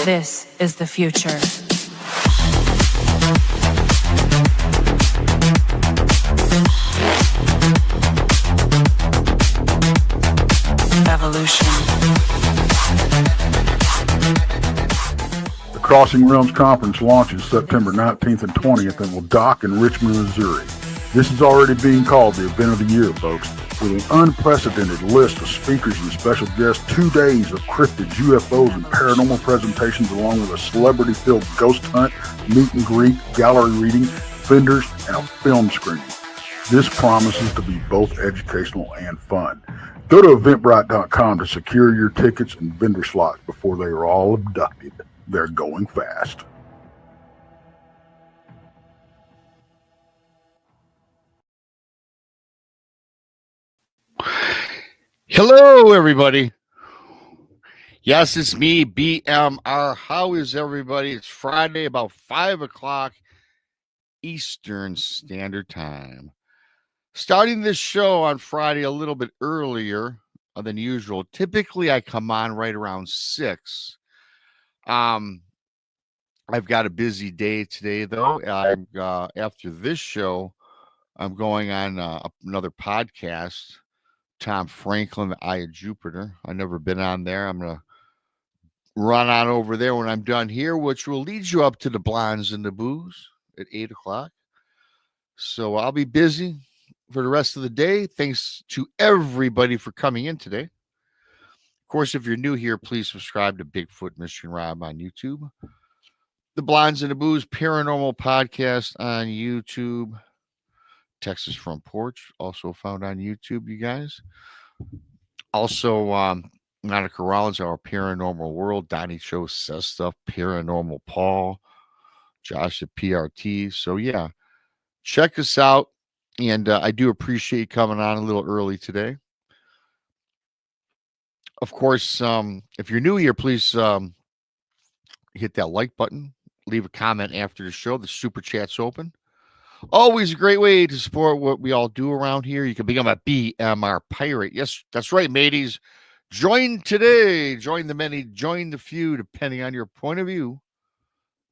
This is the future. Evolution. The Crossing Realms Conference launches September 19th and 20th and will dock in Richmond, Missouri. This is already being called the event of the year, folks, with an unprecedented list of speakers and special guests, 2 days of cryptids, UFOs, and paranormal presentations, along with a celebrity-filled ghost hunt, meet and greet, gallery reading, vendors, and a film screening. This promises to be both educational and fun. Go to Eventbrite.com to secure your tickets and vendor slots before they are all abducted. They're going fast. Hello, everybody. Yes, it's me, BMR. How is everybody? It's Friday, about 5 o'clock Eastern Standard Time. Starting this show on Friday a little bit earlier than usual. Typically, I come on right around 6. I've got a busy day today, though. After this show, I'm going on another podcast, Tom Franklin, The Eye of Jupiter. I've never been on there. I'm going to run on over there when I'm done here, which will lead you up to the Blondes and the Booze at 8 o'clock. So I'll be busy for the rest of the day. Thanks to everybody for coming in today. Of course, if you're new here, please subscribe to Bigfoot Michiganrob on YouTube. The Blondes and the Booze Paranormal Podcast on YouTube. Texas Front Porch, also found on YouTube, you guys. Also, Monica Rollins, Our Paranormal World. Donnie Cho Says Stuff. Paranormal Paul. Josh at PRT. So, yeah, check us out. And I do appreciate you coming on a little early today. Of course, if you're new here, please hit that like button. Leave a comment after the show. The super chat's open. Always a great way to support what we all do around here. You can become a BMR pirate. Yes, that's right, mateys. Join today. Join the many. Join the few, depending on your point of view.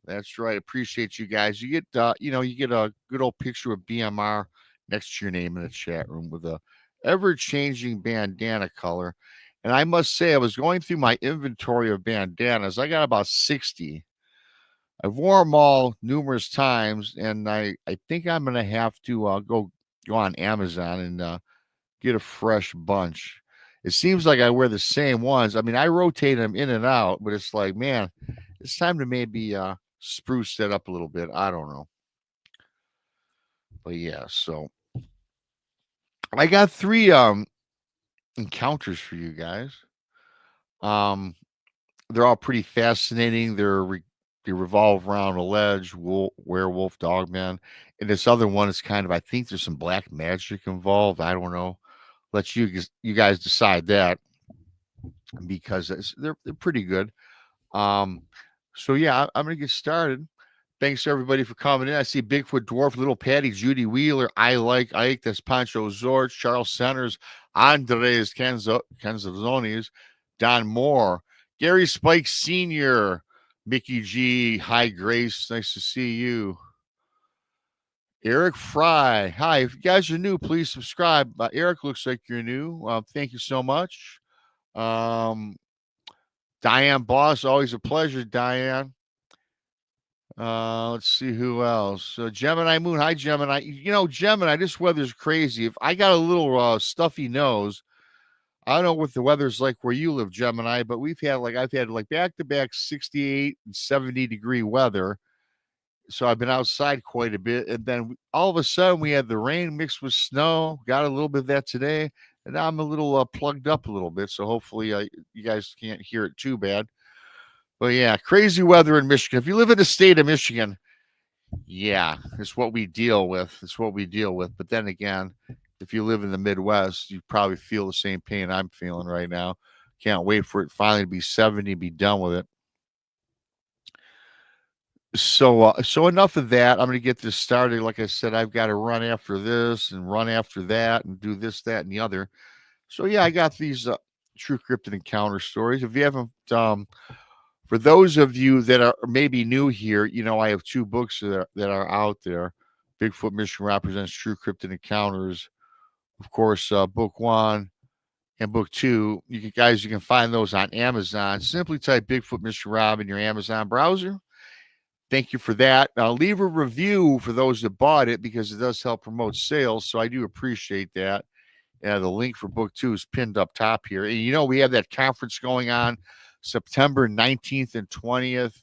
That's right. Appreciate you guys. You get, you get a good old picture of BMR next to your name in the chat room with a ever-changing bandana color. And I must say, I was going through my inventory of bandanas. I got about 60. I've worn them all numerous times, and I think I'm going to have to go on Amazon and get a fresh bunch. It seems like I wear the same ones. I mean, I rotate them in and out, but it's like, man, it's time to maybe spruce that up a little bit. I don't know. But yeah, so I got 3 encounters for you guys. They're all pretty fascinating. They revolve around a ledge, werewolf, Dogman. And this other one is kind of, I think there's some black magic involved. I don't know. Let you guys decide that, because they're pretty good. So yeah, I'm going to get started. Thanks to everybody for coming in. I see Bigfoot Dwarf, Little Patty, Judy Wheeler, I Like Ike, that's Pancho Zorch, Charles Centers, Andres Canzazones, Don Moore, Gary Spike Sr., Mickey G, hi Grace, nice to see you. Eric Fry, hi. If you guys are new, please subscribe. Eric, looks like you're new. Thank you so much. Diane Boss, always a pleasure, Diane. Let's see who else. Gemini Moon, hi Gemini. Gemini, this weather's crazy. If I got a little stuffy nose, I don't know what the weather's like where you live, Gemini, but I've had back-to-back 68 and 70 degree weather. So I've been outside quite a bit. And then all of a sudden we had the rain mixed with snow, got a little bit of that today. And now I'm a little plugged up a little bit. So hopefully you guys can't hear it too bad. But yeah, crazy weather in Michigan. If you live in the state of Michigan, yeah, it's what we deal with. But then again, if you live in the Midwest, you probably feel the same pain I'm feeling right now. Can't wait for it finally to be 70, be done with it. So enough of that. I'm going to get this started. Like I said, I've got to run after this and run after that and do this, that, and the other. So yeah, I got these True Cryptid Encounter stories. If you haven't For those of you that are maybe new here, I have 2 books that are out there. Bigfoot Michigan represents True Cryptid Encounters. Of course, book 1 and book 2. You can find those on Amazon. Simply type Bigfoot Mr. Rob in your Amazon browser. Thank you for that. Now, leave a review for those that bought it because it does help promote sales. So I do appreciate that. The link for book 2 is pinned up top here. And we have that conference going on September 19th and 20th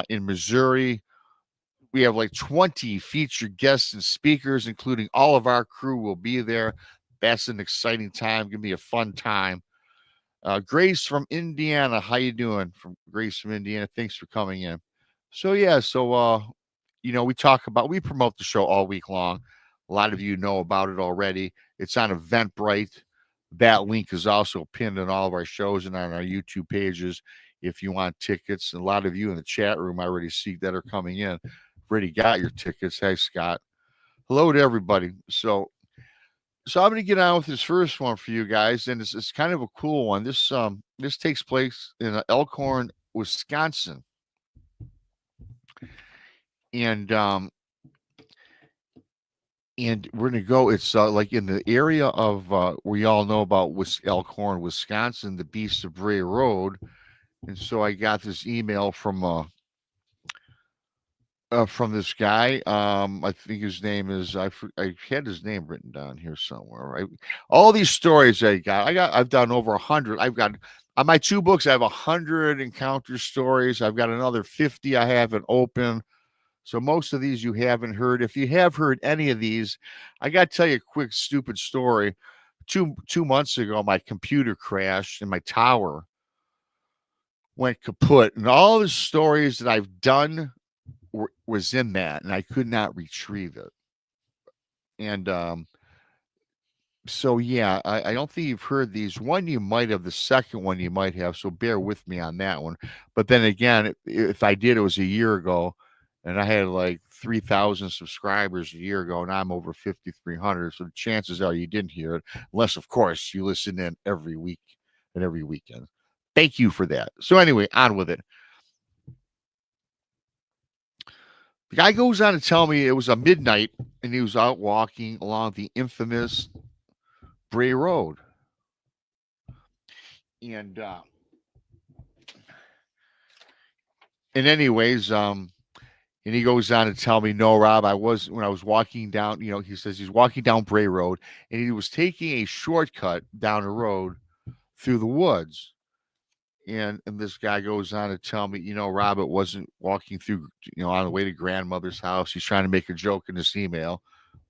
in Missouri. We have like 20 featured guests and speakers, including all of our crew will be there. That's an exciting time. Going to be a fun time. Grace from Indiana. How you doing? Grace from Indiana. Thanks for coming in. So, yeah. So, we promote the show all week long. A lot of you know about it already. It's on Eventbrite. That link is also pinned on all of our shows and on our YouTube pages if you want tickets. And a lot of you in the chat room I already see that are coming in. Already got your tickets. Hey, Scott. Hello to everybody. So I'm going to get on with this first one for you guys, and it's kind of a cool one. This takes place in Elkhorn, Wisconsin, and we're going to go. It's like in the area of where y'all know about Elkhorn, Wisconsin, the Beast of Bray Road, and so I got this email from this guy. I think his name is I had his name written down here somewhere. Right, all these stories I've done over 100. I've got on my 2 books. I have 100 encounter stories. I've got another 50 I haven't opened. So most of these you haven't heard. If you have heard any of these, I got to tell you a quick stupid story. Two months ago, my computer crashed and my tower went kaput, and all the stories that I've done was in that, and I could not retrieve it. And so yeah, I don't think you've heard these. One you might have, the second one you might have, so bear with me on that one. But then again, if I did, it was a year ago, and I had like 3,000 subscribers a year ago, and I'm over 5,300. So the chances are you didn't hear it, unless of course you listen in every week and every weekend. Thank you for that. So anyway, on with it. The guy goes on to tell me it was a midnight and he was out walking along the infamous Bray Road. And anyways, and he goes on to tell me, no, Rob, when I was walking down, he says he's walking down Bray Road and he was taking a shortcut down the road through the woods. And this guy goes on to tell me, Robert wasn't walking through, on the way to grandmother's house. He's trying to make a joke in this email.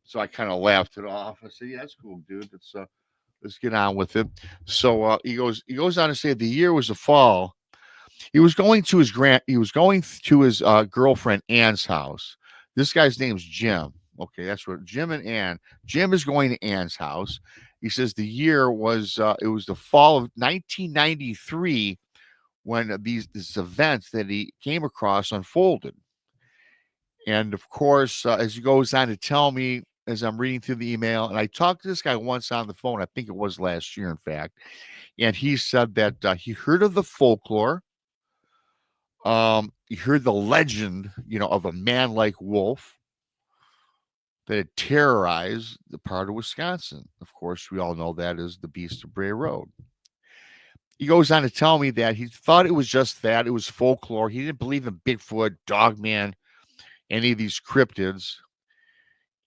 So I kind of laughed it off. I said, yeah, that's cool, dude. Let's get on with it. So he goes on to say the year was the fall. He was going to his girlfriend Ann's house. This guy's name's Jim. Okay, that's what Jim and Ann. Jim is going to Ann's house. He says the year was it was the fall of 1993 when this event that he came across unfolded. And of course, as he goes on to tell me, as I'm reading through the email, and I talked to this guy once on the phone, I think it was last year, in fact, and he said that he heard of the folklore. He heard the legend, of a man-like wolf that had terrorized the part of Wisconsin. Of course, we all know that is the Beast of Bray Road. He goes on to tell me that he thought it was just that. It was folklore. He didn't believe in Bigfoot, Dogman, any of these cryptids.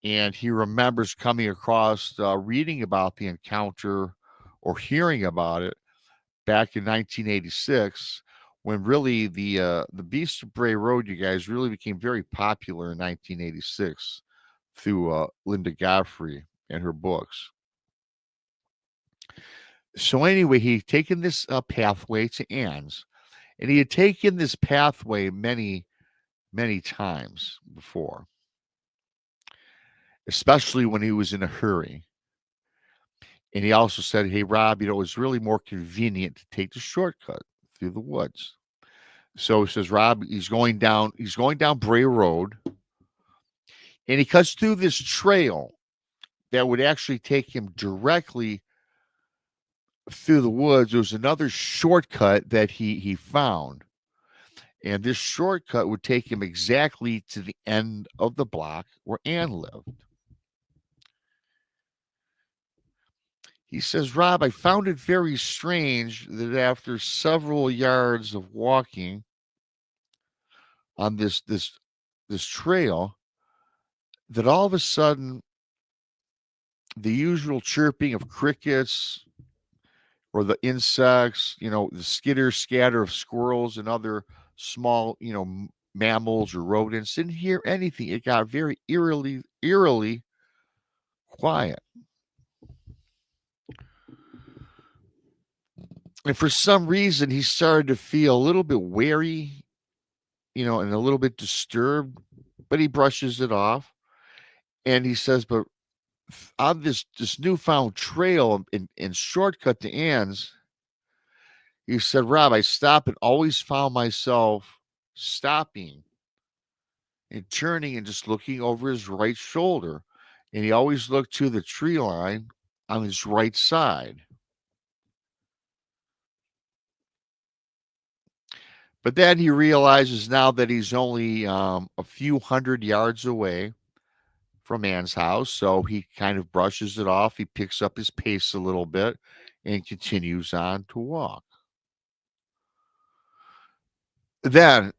And he remembers coming across, reading about the encounter or hearing about it back in 1986, when really the Beast of Bray Road, you guys, really became very popular in 1986 through Linda Godfrey and her books. So anyway, he'd taken this pathway to Ann's, and he had taken this pathway many, many times before, especially when he was in a hurry. And he also said, hey, Rob, it's really more convenient to take the shortcut through the woods. So he says, Rob, he's going down Bray Road, and he cuts through this trail that would actually take him directly through the woods. There was another shortcut that he found. And this shortcut would take him exactly to the end of the block where Ann lived. He says, Rob, I found it very strange that after several yards of walking on this trail, that all of a sudden the usual chirping of crickets or the insects, the skitter scatter of squirrels and other small, mammals or rodents, didn't hear anything. It got very eerily quiet. And for some reason, he started to feel a little bit wary, and a little bit disturbed, but he brushes it off. And he says, but on this newfound trail and shortcut to Ann's, he said, Rob, I stopped and always found myself stopping and turning and just looking over his right shoulder. And he always looked to the tree line on his right side. But then he realizes now that he's only a few hundred yards away from Ann's house. So he kind of brushes it off. He picks up his pace a little bit and continues on to walk. Then,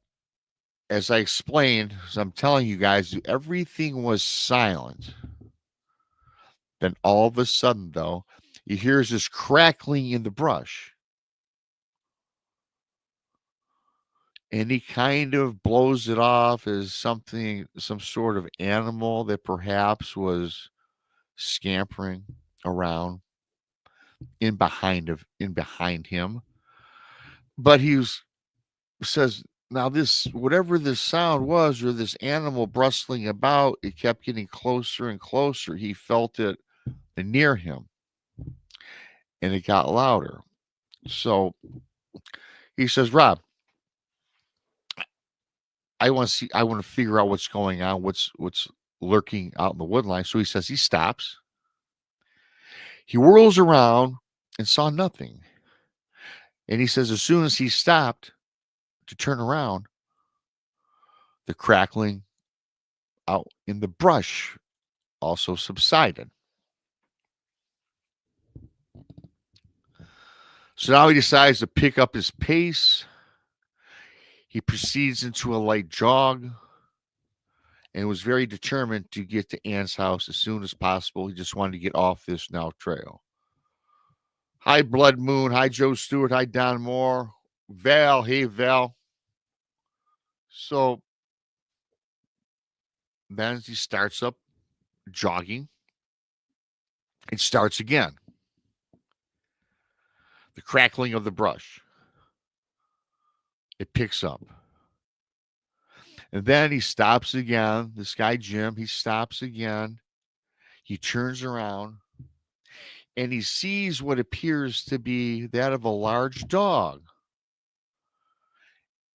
as I explained, as I'm telling you guys, everything was silent. Then all of a sudden, though, he hears this crackling in the brush. And he kind of blows it off as some sort of animal that perhaps was scampering around in behind him. But says, now this, whatever this sound was, or this animal bristling about, it kept getting closer and closer. He felt it near him, and it got louder. So he says, Rob, I want to figure out what's going on, what's lurking out in the woodline. So he says he stops. He whirls around and saw nothing. And he says as soon as he stopped to turn around, the crackling out in the brush also subsided. So now he decides to pick up his pace. He proceeds into a light jog and was very determined to get to Ann's house as soon as possible. He just wanted to get off this now trail. Hi, Blood Moon. Hi, Joe Stewart. Hi, Don Moore. Val. Hey, Val. So then as he starts up jogging, it starts again. The crackling of the brush. It picks up. And then he stops again. This guy, Jim, he stops again. He turns around and he sees what appears to be that of a large dog.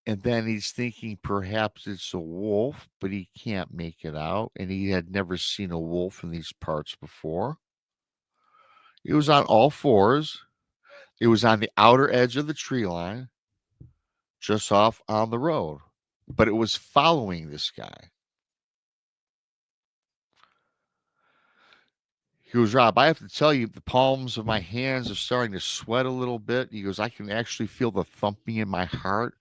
And then he's thinking perhaps it's a wolf, but he can't make it out. And he had never seen a wolf in these parts before. It was on all fours. It was on the outer edge of the tree line, just off on the road. But it was following this guy. He goes, Rob, I have to tell you, the palms of my hands are starting to sweat a little bit. He goes, I can actually feel the thumping in my heart,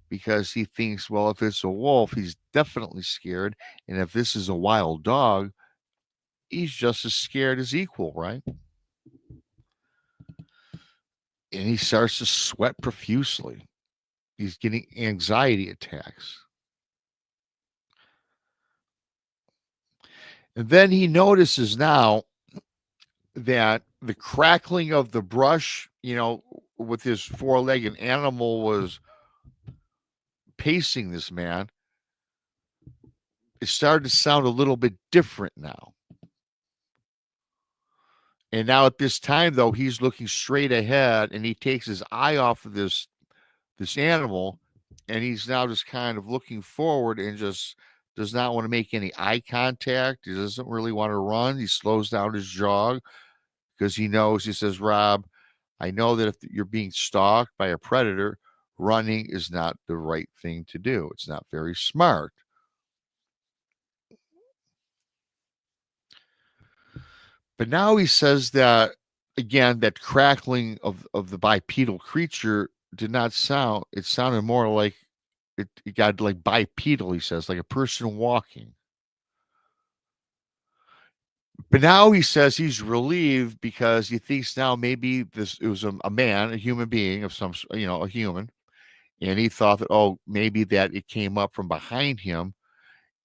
because he thinks, well, if it's a wolf, he's definitely scared. And if this is a wild dog, he's just as scared as equal, right? And he starts to sweat profusely. He's getting anxiety attacks. And then he notices now that the crackling of the brush, with his four-legged animal was pacing this man. It started to sound a little bit different now. And now at this time, though, he's looking straight ahead and he takes his eye off of this animal, and he's now just kind of looking forward and just does not want to make any eye contact. He doesn't really want to run. He slows down his jog because he says, Rob, I know that if you're being stalked by a predator, running is not the right thing to do. It's not very smart. But now he says that, again, that crackling of the bipedal creature did not sound, it sounded more like it got like bipedal, he says, like a person walking. But now he says he's relieved because he thinks now maybe it was a man, a human being of some, a human, and he thought that, oh, maybe that it came up from behind him,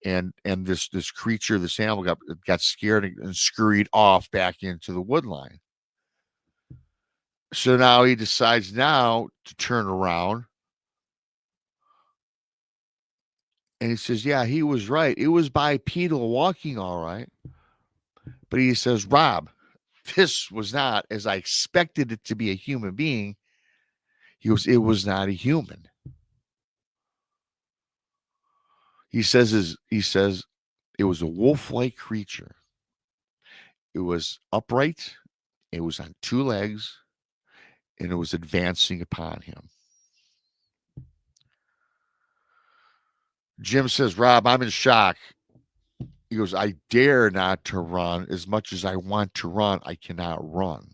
and this creature, this animal got scared and scurried off back into the wood line. So now he decides now to turn around, and he says, yeah, he was right. It was bipedal walking, all right. But he says, Rob, this was not as I expected it to be a human being. It was not a human. He says it was a wolf-like creature. It was upright, it was on two legs, and it was advancing upon him. Jim says, Rob, I'm in shock. He goes, I dare not to run. As much as I want to run, I cannot run.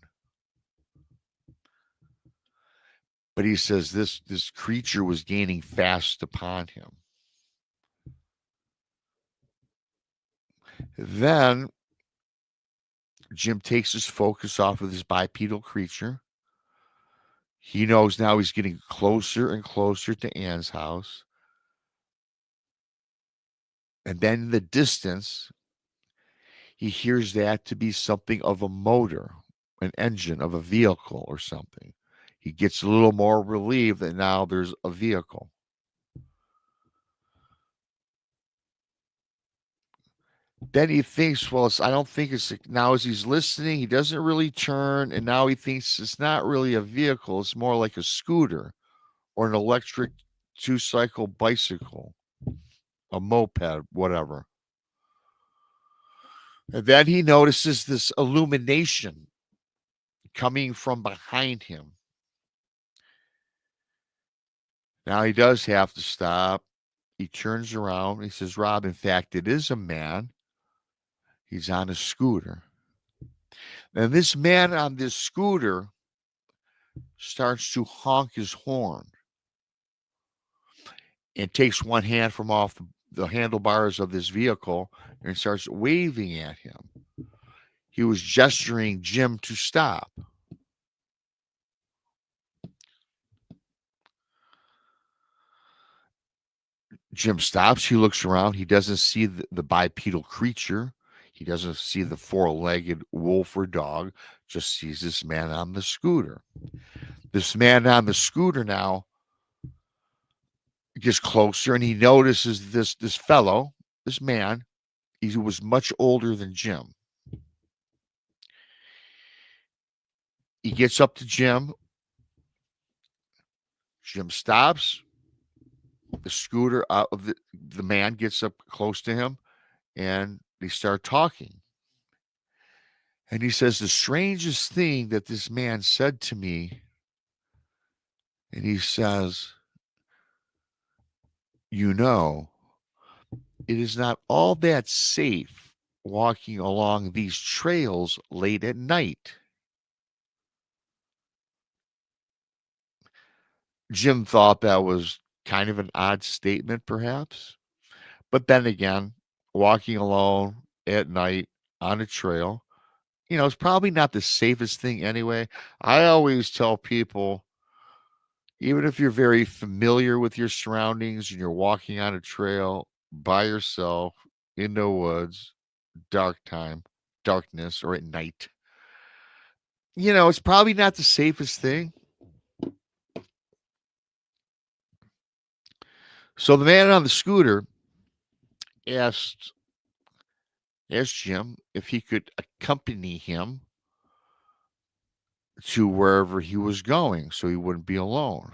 But he says this creature was gaining fast upon him. Then Jim takes his focus off of this bipedal creature. He knows now he's getting closer and closer to Ann's house. And then in the distance, he hears that to be something of a motor, an engine of a vehicle or something. He gets a little more relieved that now there's a vehicle. Then he thinks, well, I don't think it's now as he's listening, he doesn't really turn. And now he thinks it's not really a vehicle. It's more like a scooter or an electric 2-cycle bicycle, a moped, whatever. And then he notices this illumination coming from behind him. Now he does have to stop. He turns around. He says, Rob, in fact, it is a man. He's on a scooter. And this man on this scooter starts to honk his horn and takes one hand from off the handlebars of this vehicle and starts waving at him. He was gesturing Jim to stop. Jim stops. He looks around. He doesn't see the bipedal creature. He doesn't see the four-legged wolf or dog. Just sees this man on the scooter. This man on the scooter now gets closer, and he notices this fellow, this man. He was much older than Jim. He gets up to Jim. Jim stops. The scooter out of the man gets up close to him, and they start talking. And he says, the strangest thing that this man said to me, and he says, you know, it is not all that safe walking along these trails late at night. Jim thought that was kind of an odd statement, perhaps. But then again, walking alone at night on a trail, it's probably not the safest thing anyway. I always tell people, even if you're very familiar with your surroundings and you're walking on a trail by yourself in the woods, darkness, or at night, it's probably not the safest thing. So the man on the scooter asked Jim if he could accompany him to wherever he was going so he wouldn't be alone.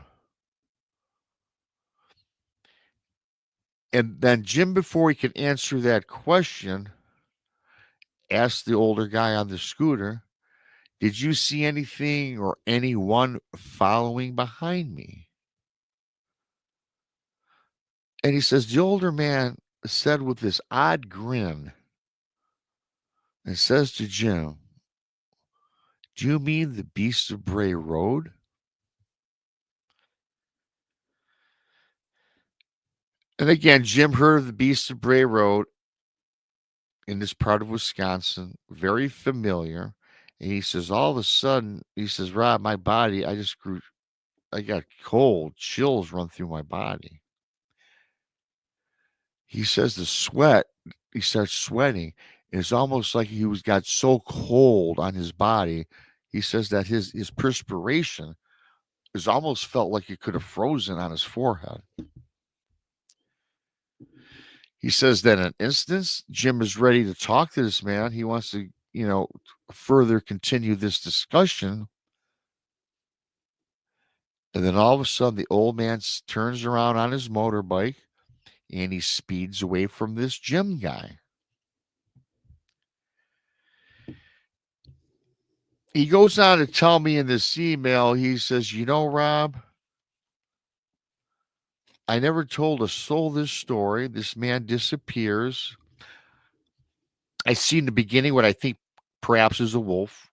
And then Jim, before he could answer that question, asked the older guy on the scooter, did you see anything or anyone following behind me? And he says, the older man said with this odd grin, and says to Jim, do you mean the beast of Bray Road? And again, Jim heard of the beast of Bray Road in this part of Wisconsin, very familiar. And he says, all of a sudden, he says, Rob, my body, I got cold, chills run through my body. He says he starts sweating. And it's almost like got so cold on his body. He says that his perspiration is almost felt like it could have frozen on his forehead. He says that in an instance, Jim is ready to talk to this man. He wants to, further continue this discussion. And then all of a sudden, the old man turns around on his motorbike and he speeds away from this Jim guy. He goes on to tell me in this email, he says, Rob, I never told a soul this story. This man disappears. I see in the beginning what I think perhaps is a wolf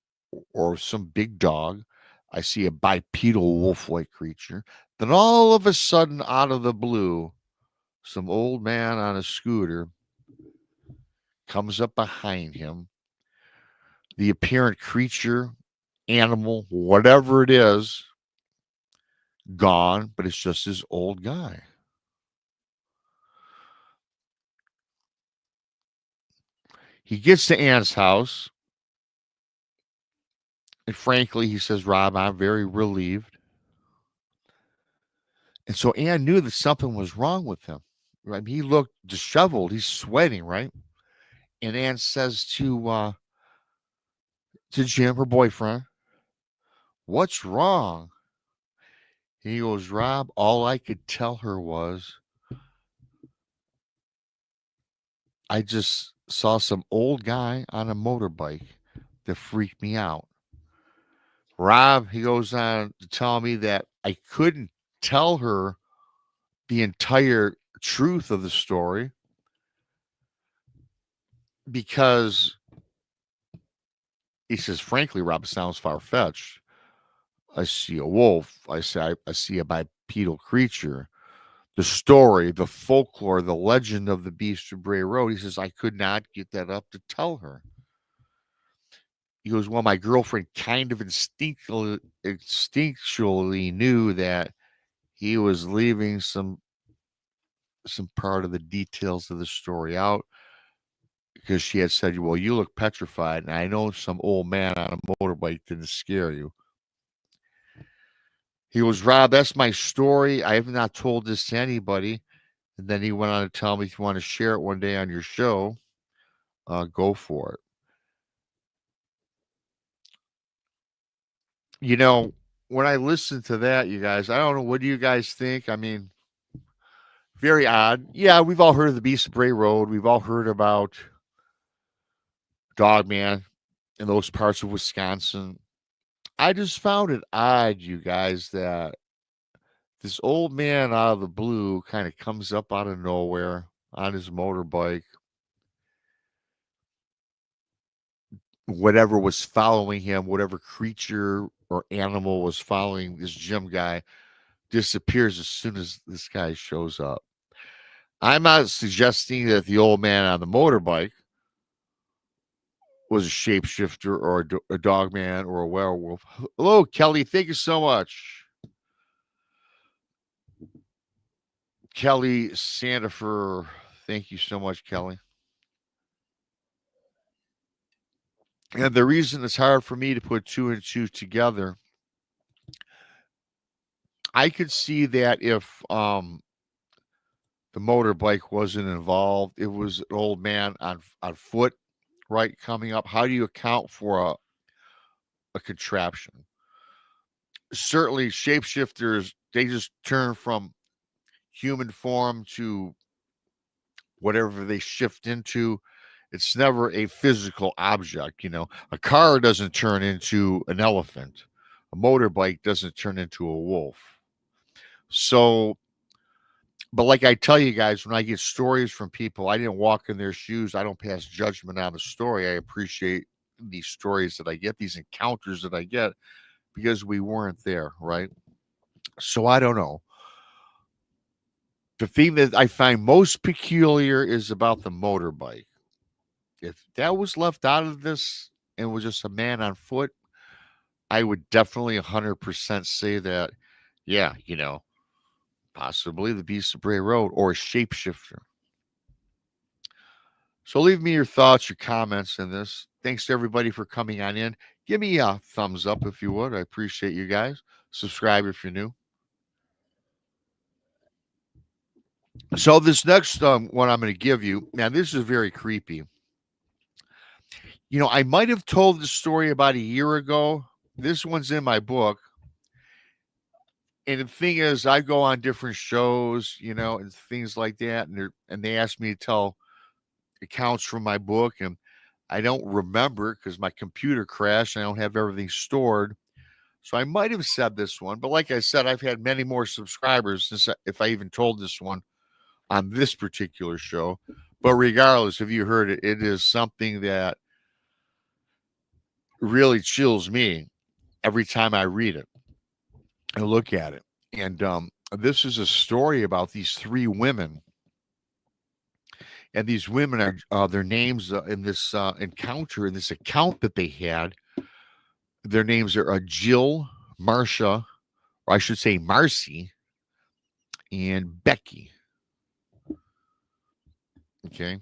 or some big dog. I see a bipedal wolf-like creature. Then all of a sudden, out of the blue, some old man on a scooter comes up behind him. The apparent creature, animal, whatever it is, gone, but it's just this old guy. He gets to Ann's house. And frankly, he says, Rob, I'm very relieved. And so Ann knew that something was wrong with him. Right? He looked disheveled. He's sweating, right? And Ann says to Jim, her boyfriend, what's wrong? And he goes, Rob, all I could tell her was, I just saw some old guy on a motorbike that freaked me out. Rob, he goes on to tell me that I couldn't tell her the entire truth of the story because he says, frankly, Rob, it sounds far-fetched. I see a wolf. I see a bipedal creature. The story, the folklore, the legend of the beast of Bray Road. He says, I could not get that up to tell her. He goes, well, my girlfriend kind of instinctually knew that he was leaving some part of the details of the story out because she had said, well, you look petrified, and I know some old man on a motorbike didn't scare you. He goes, Rob, that's my story. I have not told this to anybody. And then he went on to tell me, if you want to share it one day on your show, go for it. When I listen to that, you guys, I don't know, what do you guys think? I mean, very odd. Yeah, we've all heard of the Beast of Bray Road. We've all heard about Dogman in those parts of Wisconsin. I just found it odd, you guys, that this old man out of the blue kind of comes up out of nowhere on his motorbike. Whatever was following him, whatever creature or animal was following this Jim guy, disappears as soon as this guy shows up. I'm not suggesting that the old man on the motorbike was a shapeshifter or a dog man or a werewolf. Hello, Kelly. Thank you so much. Kelly Sandifer. Thank you so much, Kelly. And the reason it's hard for me to put two and two together, I could see that if the motorbike wasn't involved, it was an old man on foot, right, coming up. How do you account for a contraption? Certainly, shapeshifters, they just turn from human form to whatever they shift into. It's never a physical object. A car doesn't turn into an elephant. A motorbike doesn't turn into a wolf. So But like I tell you guys, when I get stories from people, I didn't walk in their shoes. I don't pass judgment on the story. I appreciate these stories that I get, these encounters that I get, because we weren't there, right? So I don't know. The thing that I find most peculiar is about the motorbike. If that was left out of this and was just a man on foot, I would definitely 100% say that, yeah, possibly the Beast of Bray Road or a shapeshifter. So leave me your thoughts, your comments in this. Thanks to everybody for coming on in. Give me a thumbs up if you would. I appreciate you guys. Subscribe if you're new. So this next one I'm going to give you, now this is very creepy. I might have told the story about a year ago. This one's in my book. And the thing is, I go on different shows, and things like that. And they ask me to tell accounts from my book. And I don't remember because my computer crashed and I don't have everything stored. So I might have said this one. But like I said, I've had many more subscribers since if I even told this one on this particular show. But regardless, if you heard it, it is something that really chills me every time I read it and look at it. And this is a story about these three women. And these women are their names in this encounter, in this account that they had. Their names are Jill, Marcia, or I should say Marcy, and Becky. Okay.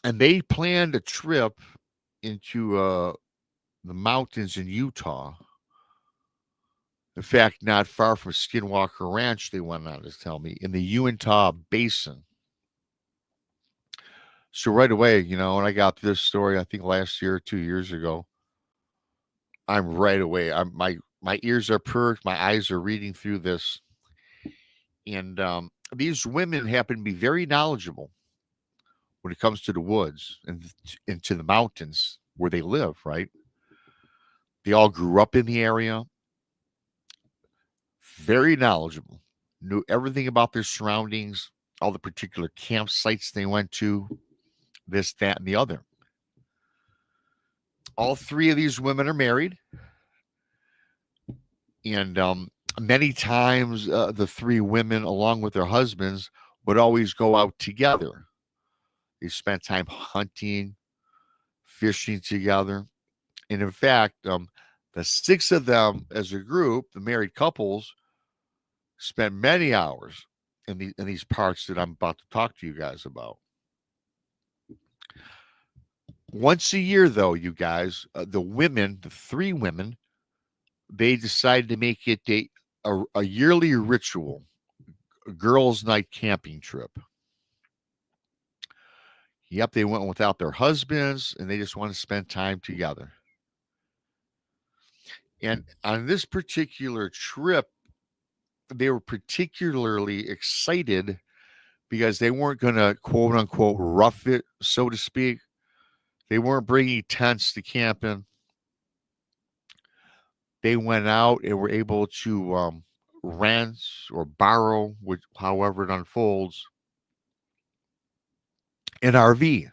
And they planned a trip into the mountains in Utah. In fact, not far from Skinwalker Ranch, they went on to tell me, in the Uintah Basin. So right away, when I got this story, I think last year, 2 years ago, I'm right away. My ears are perked, my eyes are reading through this. And these women happen to be very knowledgeable when it comes to the woods and into the mountains where they live, right? They all grew up in the area. Very knowledgeable, knew everything about their surroundings, all the particular campsites they went to, this, that, and the other. All three of these women are married. And many times the three women, along with their husbands, would always go out together. They spent time hunting, fishing together. And in fact, the six of them as a group, the married couples, spent many hours in these parts that I'm about to talk to you guys about. Once a year, though, you guys, the three women, they decided to make it a yearly ritual, a girls' night camping trip. Yep, they went without their husbands, and they just wanted to spend time together. And on this particular trip, they were particularly excited because they weren't going to, quote unquote, rough it, so to speak. They weren't bringing tents to camp in. They went out and were able to rent or borrow, however it unfolds, an RV.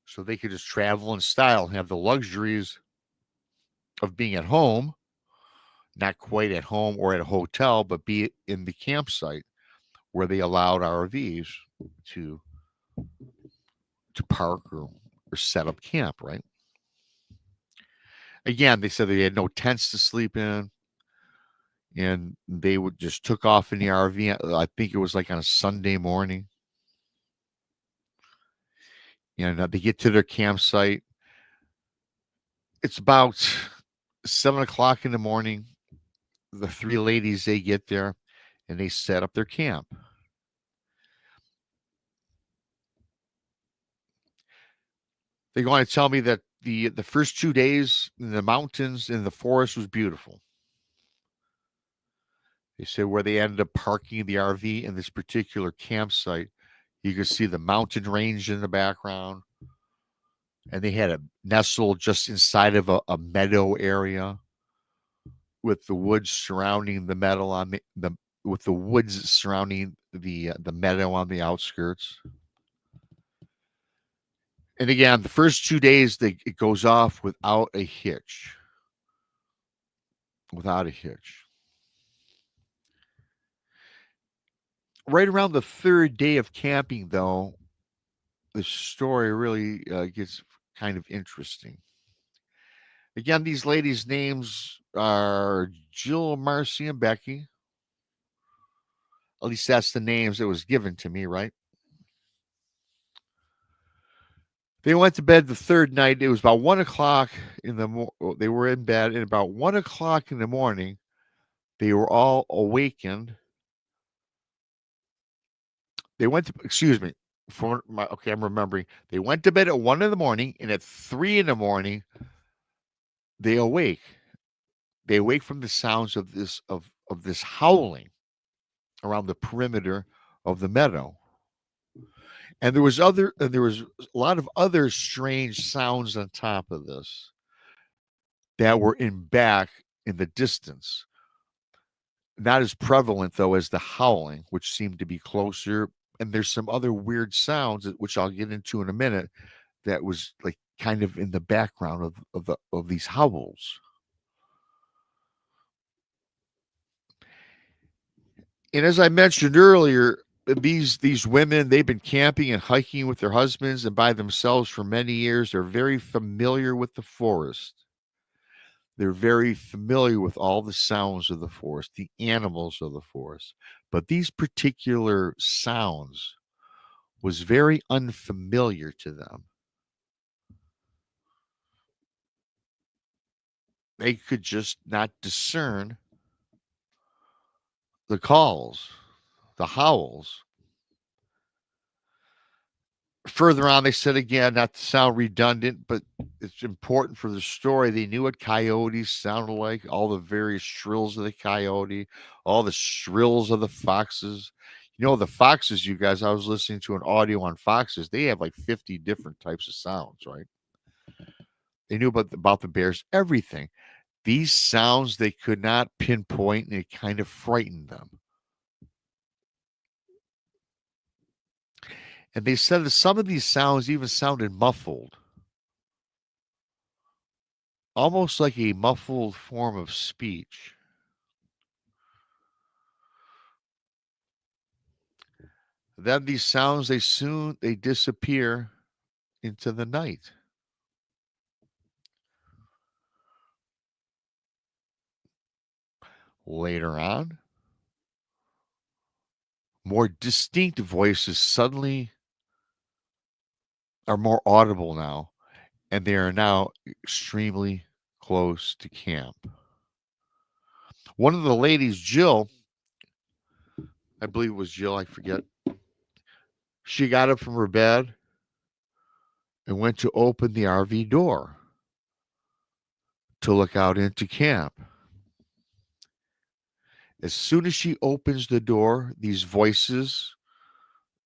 So they could just travel in style and have the luxuries of being at home, not quite at home or at a hotel, but be in the campsite where they allowed RVs to park or set up camp, right? Again, they said they had no tents to sleep in, and they would just took off in the RV. I think it was like on a Sunday morning. And they get to their campsite. It's about 7:00 in the morning. The three ladies, they get there and they set up their camp. They go on to tell me that the first 2 days in the mountains in the forest was beautiful. They said where they ended up parking the RV in this particular campsite, you could see the mountain range in the background. And they had a nestle just inside of a meadow area with the woods surrounding the meadow on the with the woods surrounding the meadow on the outskirts. And again, the first 2 days it goes off without a hitch. Without a hitch. Right around the third day of camping, though, the story really gets kind of interesting. Again, these ladies' names are Jill, Marcy, and Becky. At least that's the names that was given to me, right? They went to bed the third night. It was about 1 o'clock in the morning. They were in bed, and about 1 o'clock in the morning, they were all awakened. They went to, excuse me, I'm remembering. They went to bed at 1 in the morning, and at 3 in the morning, they awake. They awake from the sounds of this howling around the perimeter of the meadow. And there was a lot of other strange sounds on top of this that were back in the distance. Not as prevalent though as the howling, which seemed to be closer. And there's some other weird sounds which I'll get into in a minute that was like kind of in the background of these howls. And as I mentioned earlier, these women, they've been camping and hiking with their husbands and by themselves for many years. They're very familiar with the forest. They're very familiar with all the sounds of the forest, the animals of the forest. But these particular sounds was very unfamiliar to them. They could just not discern the calls, the howls. Further on, they said again, not to sound redundant, but it's important for the story. They knew what coyotes sounded like, all the various shrills of the coyote, all the shrills of the foxes. You know, the foxes, you guys, I was listening to an audio on foxes. They have like 50 different types of sounds, right? They knew about the bears, everything. These sounds they could not pinpoint, and it kind of frightened them. And they said that some of these sounds even sounded muffled, almost like a muffled form of speech. Then these sounds, they disappear into the night. Later on, more distinct voices suddenly are more audible now, and they are now extremely close to camp. One of the ladies, Jill, I believe it was Jill, I forget, she got up from her bed and went to open the RV door to look out into camp. As soon as she opens the door, these voices,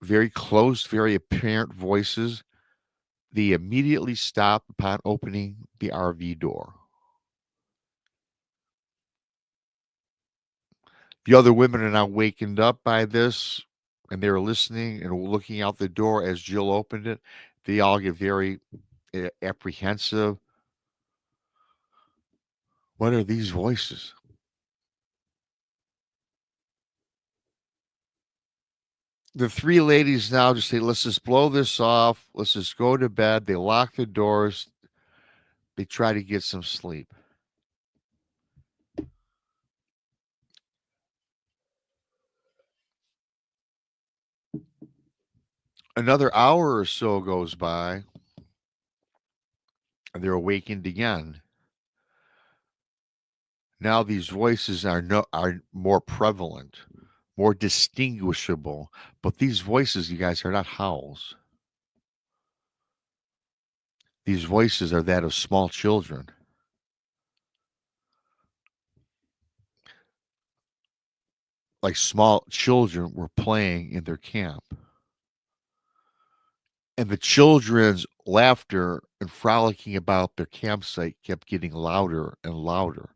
very close, very apparent voices, they immediately stop upon opening the RV door. The other women are now wakened up by this, and they're listening and looking out the door as Jill opened it. They all get very apprehensive. What are these voices? The three ladies now just say, let's just blow this off. Let's just go to bed. They lock the doors. They try to get some sleep. Another hour or so goes by, and they're awakened again. Now these voices are more prevalent, more distinguishable. But these voices, you guys, are not howls. These voices are that of small children. Like small children were playing in their camp. And the children's laughter and frolicking about their campsite kept getting louder and louder.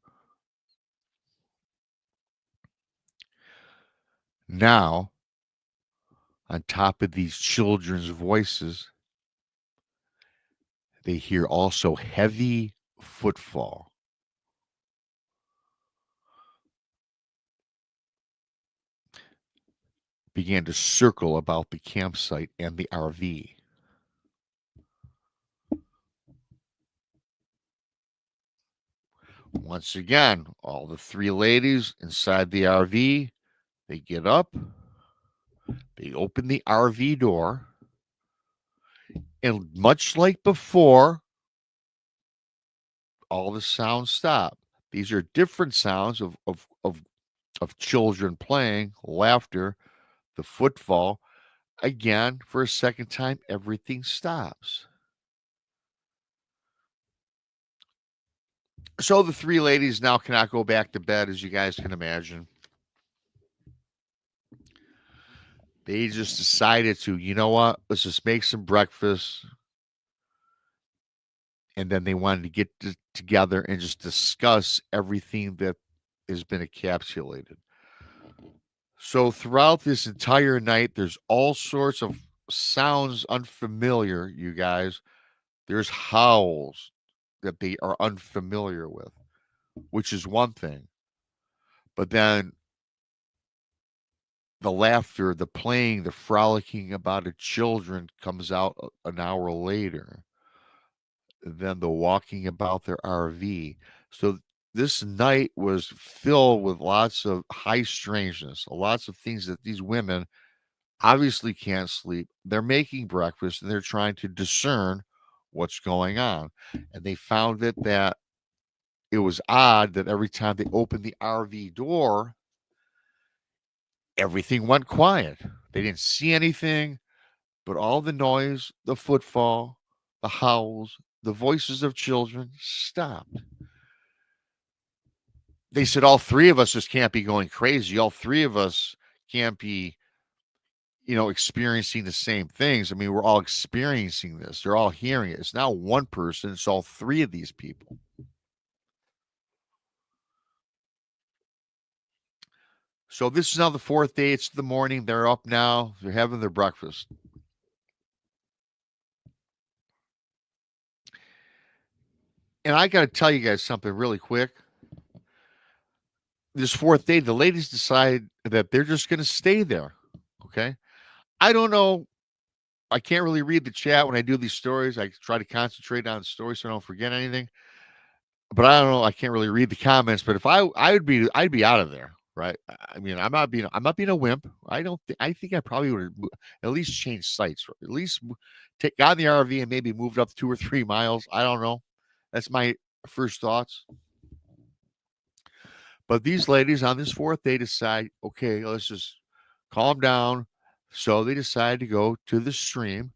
Now, on top of these children's voices, they hear also heavy footfall. Began to circle about the campsite and the RV. Once again, all the three ladies inside the RV, they get up, they open the RV door, and much like before, all the sounds stop. These are different sounds of children playing, laughter, the footfall. Again, for a second time, everything stops. So the three ladies now cannot go back to bed, as you guys can imagine. They just decided to, you know what, let's just make some breakfast. And then they wanted to get together and just discuss everything that has been encapsulated. So throughout this entire night, there's all sorts of sounds unfamiliar, you guys. There's howls that they are unfamiliar with, which is one thing. But then the laughter, the playing, the frolicking about the children comes out an hour later. Then the walking about their RV. So this night was filled with lots of high strangeness, lots of things that these women obviously can't sleep. They're making breakfast and they're trying to discern what's going on. And they found that it was odd that every time they opened the RV door, everything went quiet. They didn't see anything, but all the noise, the footfall, the howls, the voices of children stopped. They said all three of us just can't be going crazy. All three of us can't be, experiencing the same things. I mean, we're all experiencing this. They're all hearing it. It's not one person, it's all three of these people. So this is now the fourth day. It's the morning. They're up now. They're having their breakfast. And I got to tell you guys something really quick. This fourth day, the ladies decide that they're just going to stay there. Okay. I don't know. I can't really read the chat when I do these stories. I try to concentrate on the story so I don't forget anything. But I don't know. I can't really read the comments. But if I'd be out of there, right? I mean, I'm not being a wimp. I think I probably would at least change sites, or at least take got in the RV and maybe moved up 2 or 3 miles. I don't know. That's my first thoughts. But these ladies on this fourth day decide, okay, let's just calm down. So they decide to go to the stream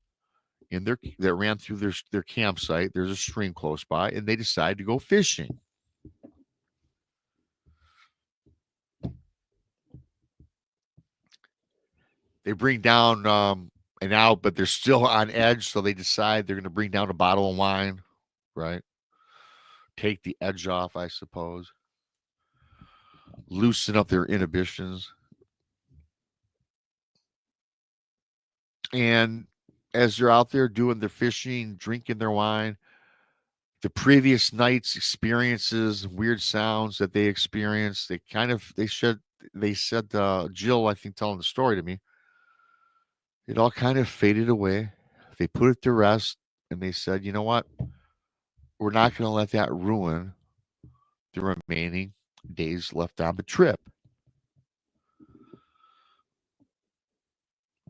that ran through their campsite. There's a stream close by, and they decide to go fishing. They bring down an out, but they're still on edge, so they decide they're going to bring down a bottle of wine, right? Take the edge off, I suppose. Loosen up their inhibitions. And as they're out there doing their fishing, drinking their wine, the previous night's experiences, weird sounds that they experienced, they said Jill, I think, telling the story to me, it all kind of faded away. They put it to rest and they said, you know what? We're not going to let that ruin the remaining days left on the trip.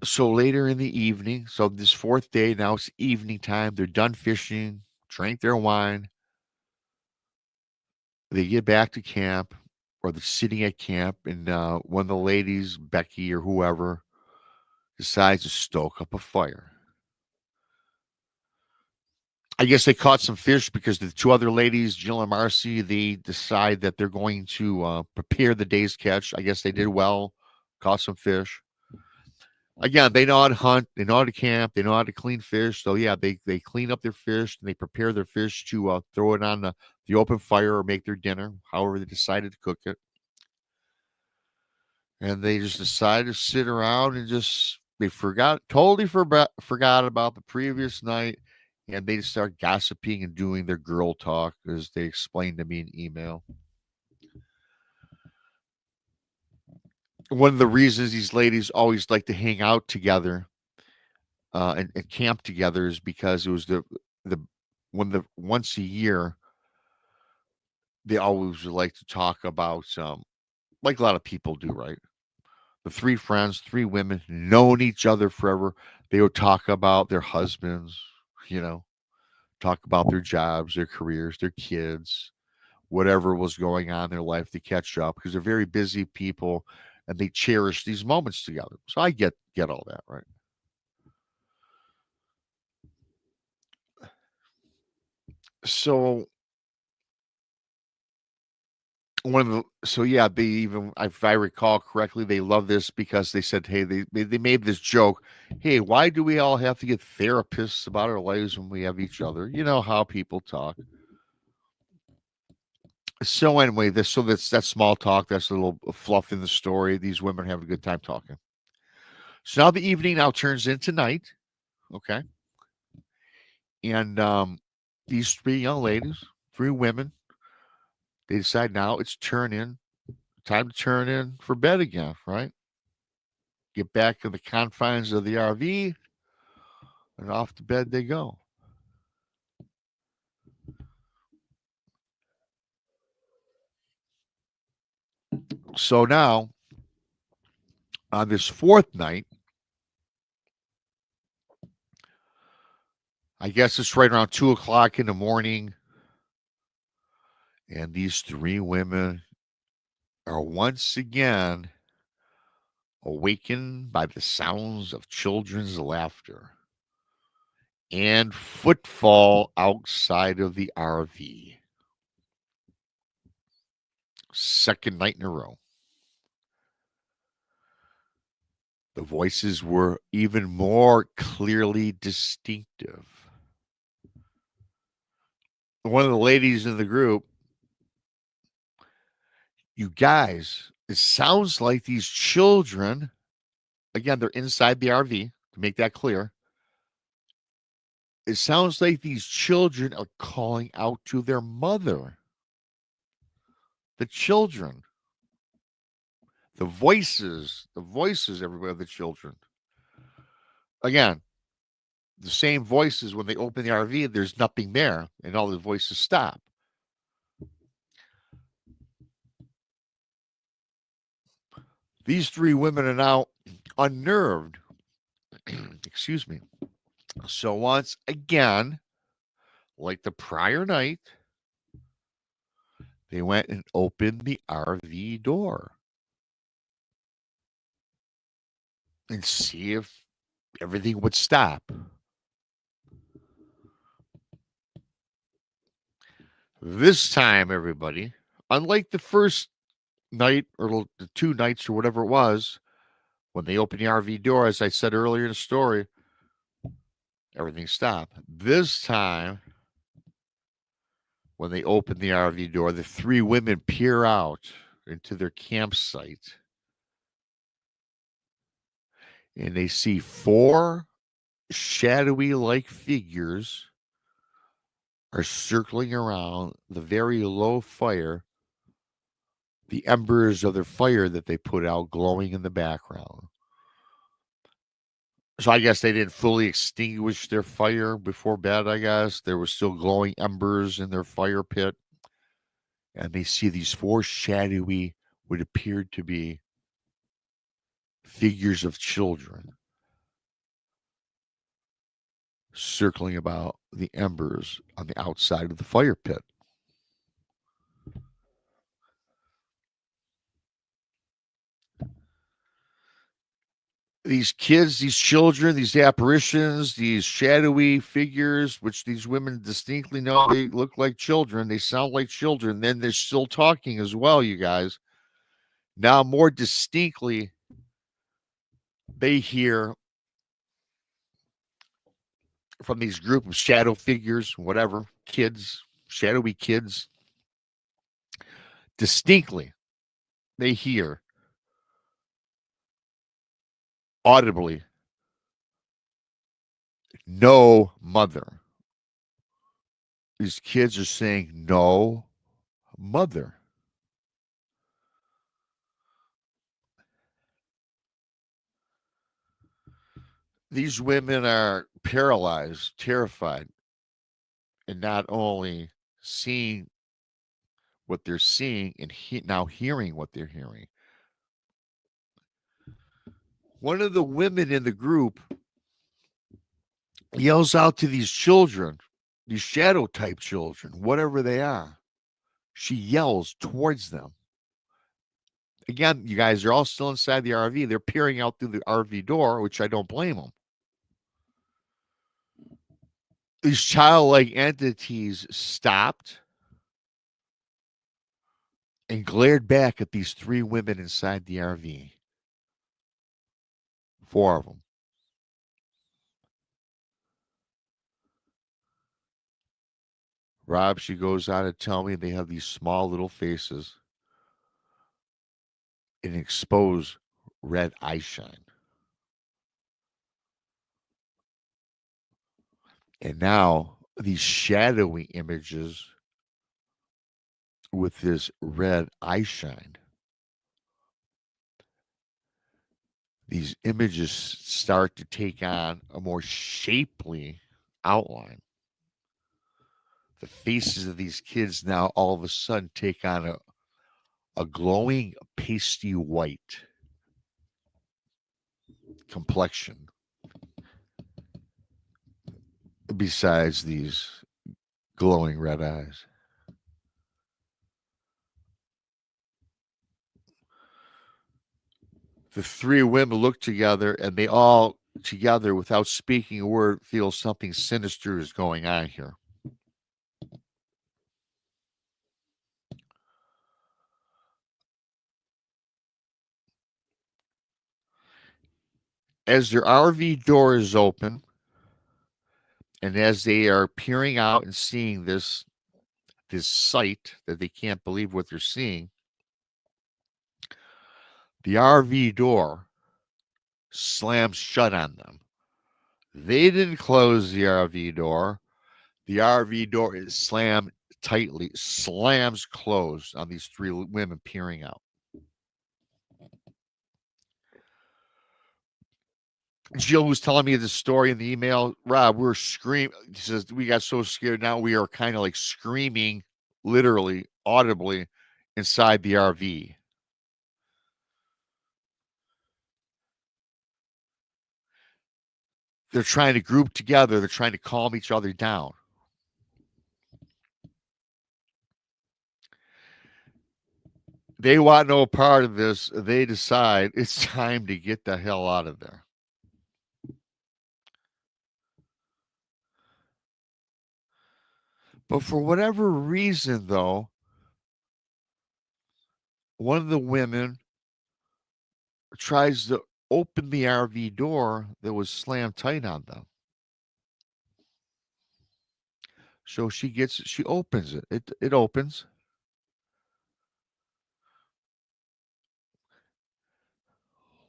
So later in the evening, so this fourth day, now it's evening time. They're done fishing, drank their wine. They get back to camp, or they're sitting at camp, and one of the ladies, Becky or whoever, decides to stoke up a fire. I guess they caught some fish because the two other ladies, Jill and Marcy, they decide that they're going to prepare the day's catch. I guess they did well, caught some fish. Again, they know how to hunt, they know how to camp, they know how to clean fish. So yeah, they clean up their fish and they prepare their fish to throw it on the open fire or make their dinner, however they decided to cook it. And they just decided to sit around and they totally forgot about the previous night. And they just start gossiping and doing their girl talk, as they explained to me in email. One of the reasons these ladies always like to hang out together and camp together is because it was the once a year they always would like to talk about like a lot of people do, right? The three friends, three women, known each other forever. They would talk about their husbands, you know, talk about their jobs, their careers, their kids, whatever was going on in their life to catch up, because they're very busy people and they cherish these moments together. So I get all that, right? So they even, if I recall correctly, they love this because they said, hey, they made this joke, hey, why do we all have to get therapists about our lives when we have each other? You know how people talk. So anyway, that's small talk, that's a little fluff in the story. These women have a good time talking. So now the evening now turns into night, okay, and these three young ladies, three women, they decide now it's time to turn in for bed again, right? Get back in the confines of the RV, and off to bed they go. So now, on this fourth night, I guess it's right around 2 o'clock in the morning, and these three women are once again awakened by the sounds of children's laughter and footfall outside of the RV. Second night in a row. The voices were even more clearly distinctive. One of the ladies in the group, you guys, it sounds like these children, again, they're inside the RV, to make that clear. It sounds like these children are calling out to their mother. The children. The voices, everybody, of the children. Again, the same voices when they open the RV, there's nothing there, and all the voices stop. These three women are now unnerved. Excuse me. So once again, like the prior night, they went and opened the RV door and see if everything would stop. This time, everybody, unlike the first night or the 2 nights or whatever it was, when they opened the RV door, as I said earlier in the story, everything stopped. This time, when they opened the RV door, the three women peer out into their campsite and they see 4 shadowy like figures are circling around the very low fire, the embers of their fire that they put out glowing in the background. So I guess they didn't fully extinguish their fire before bed, I guess. There were still glowing embers in their fire pit. And they see these 4 shadowy, what appeared to be figures of children circling about the embers on the outside of the fire pit. These kids, these children, these apparitions, these shadowy figures, which these women distinctly know they look like children, they sound like children, then they're still talking as well, you guys. Now, more distinctly, they hear from these group of shadow figures, whatever, kids, shadowy kids, distinctly, they hear audibly, no mother. These kids are saying, no mother. These women are paralyzed, terrified, and not only seeing what they're seeing and now hearing what they're hearing. One of the women in the group yells out to these children, these shadow type children, whatever they are. She yells towards them. Again, you guys are all still inside the RV. They're peering out through the RV door, which I don't blame them. These childlike entities stopped and glared back at these three women inside the RV. Four of them. Rob, she goes on to tell me they have these small little faces and exposed red eye shine. And now these shadowy images with this red eye shine, these images start to take on a more shapely outline. The faces of these kids now all of a sudden take on a glowing pasty white complexion besides these glowing red eyes. The three women look together and they all together without speaking a word feel something sinister is going on here. As their RV door is open and as they are peering out and seeing this sight that they can't believe what they're seeing, the RV door slams shut on them. They didn't close the RV door. The RV door is slammed tightly, slams closed on these three women peering out. Jill was telling me this story in the email. Rob, we're screaming. She says, we got so scared. Now we are kind of like screaming, literally, audibly inside the RV. They're trying to group together. They're trying to calm each other down. They want no part of this. They decide it's time to get the hell out of there. But for whatever reason, though, one of the women tries to open the RV door that was slammed tight on them. So she opens it. It opens.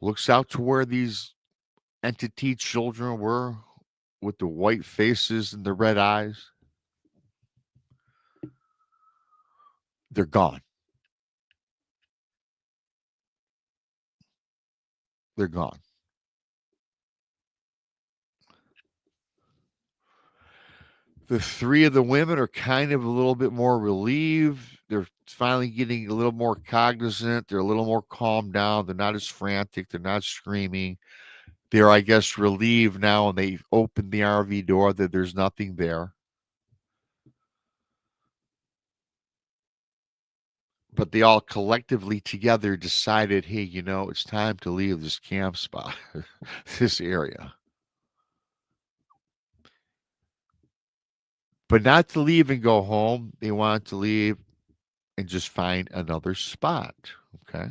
Looks out to where these entity children were with the white faces and the red eyes. They're gone. They're gone. The three of the women are kind of a little bit more relieved. They're finally getting a little more cognizant. They're a little more calmed down. They're not as frantic. They're not screaming. They're, I guess, relieved now, and they opened the RV door that there's nothing there. But they all collectively together decided, hey, it's time to leave this camp spot, this area. But not to leave and go home. They wanted to leave and just find another spot. Okay.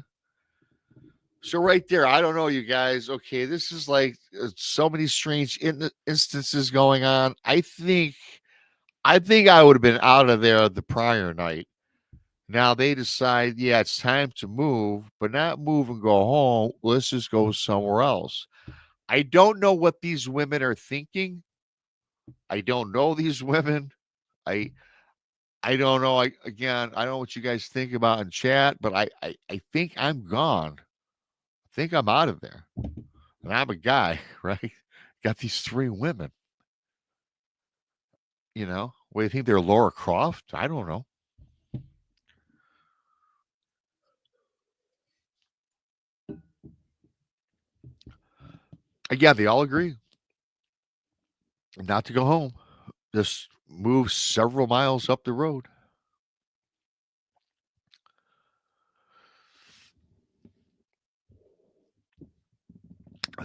So right there, I don't know, you guys. Okay, this is like so many strange instances going on. I think I would have been out of there the prior night. Now they decide, yeah, it's time to move, but not move and go home. Let's just go somewhere else. I don't know what these women are thinking. I don't know these women. I I don't know. I don't know what you guys think about in chat, but I think I'm gone. I think I'm out of there. And I'm a guy, right? Got these three women. What do you think they're Laura Croft? I don't know. Again, they all agree not to go home. Just move several miles up the road.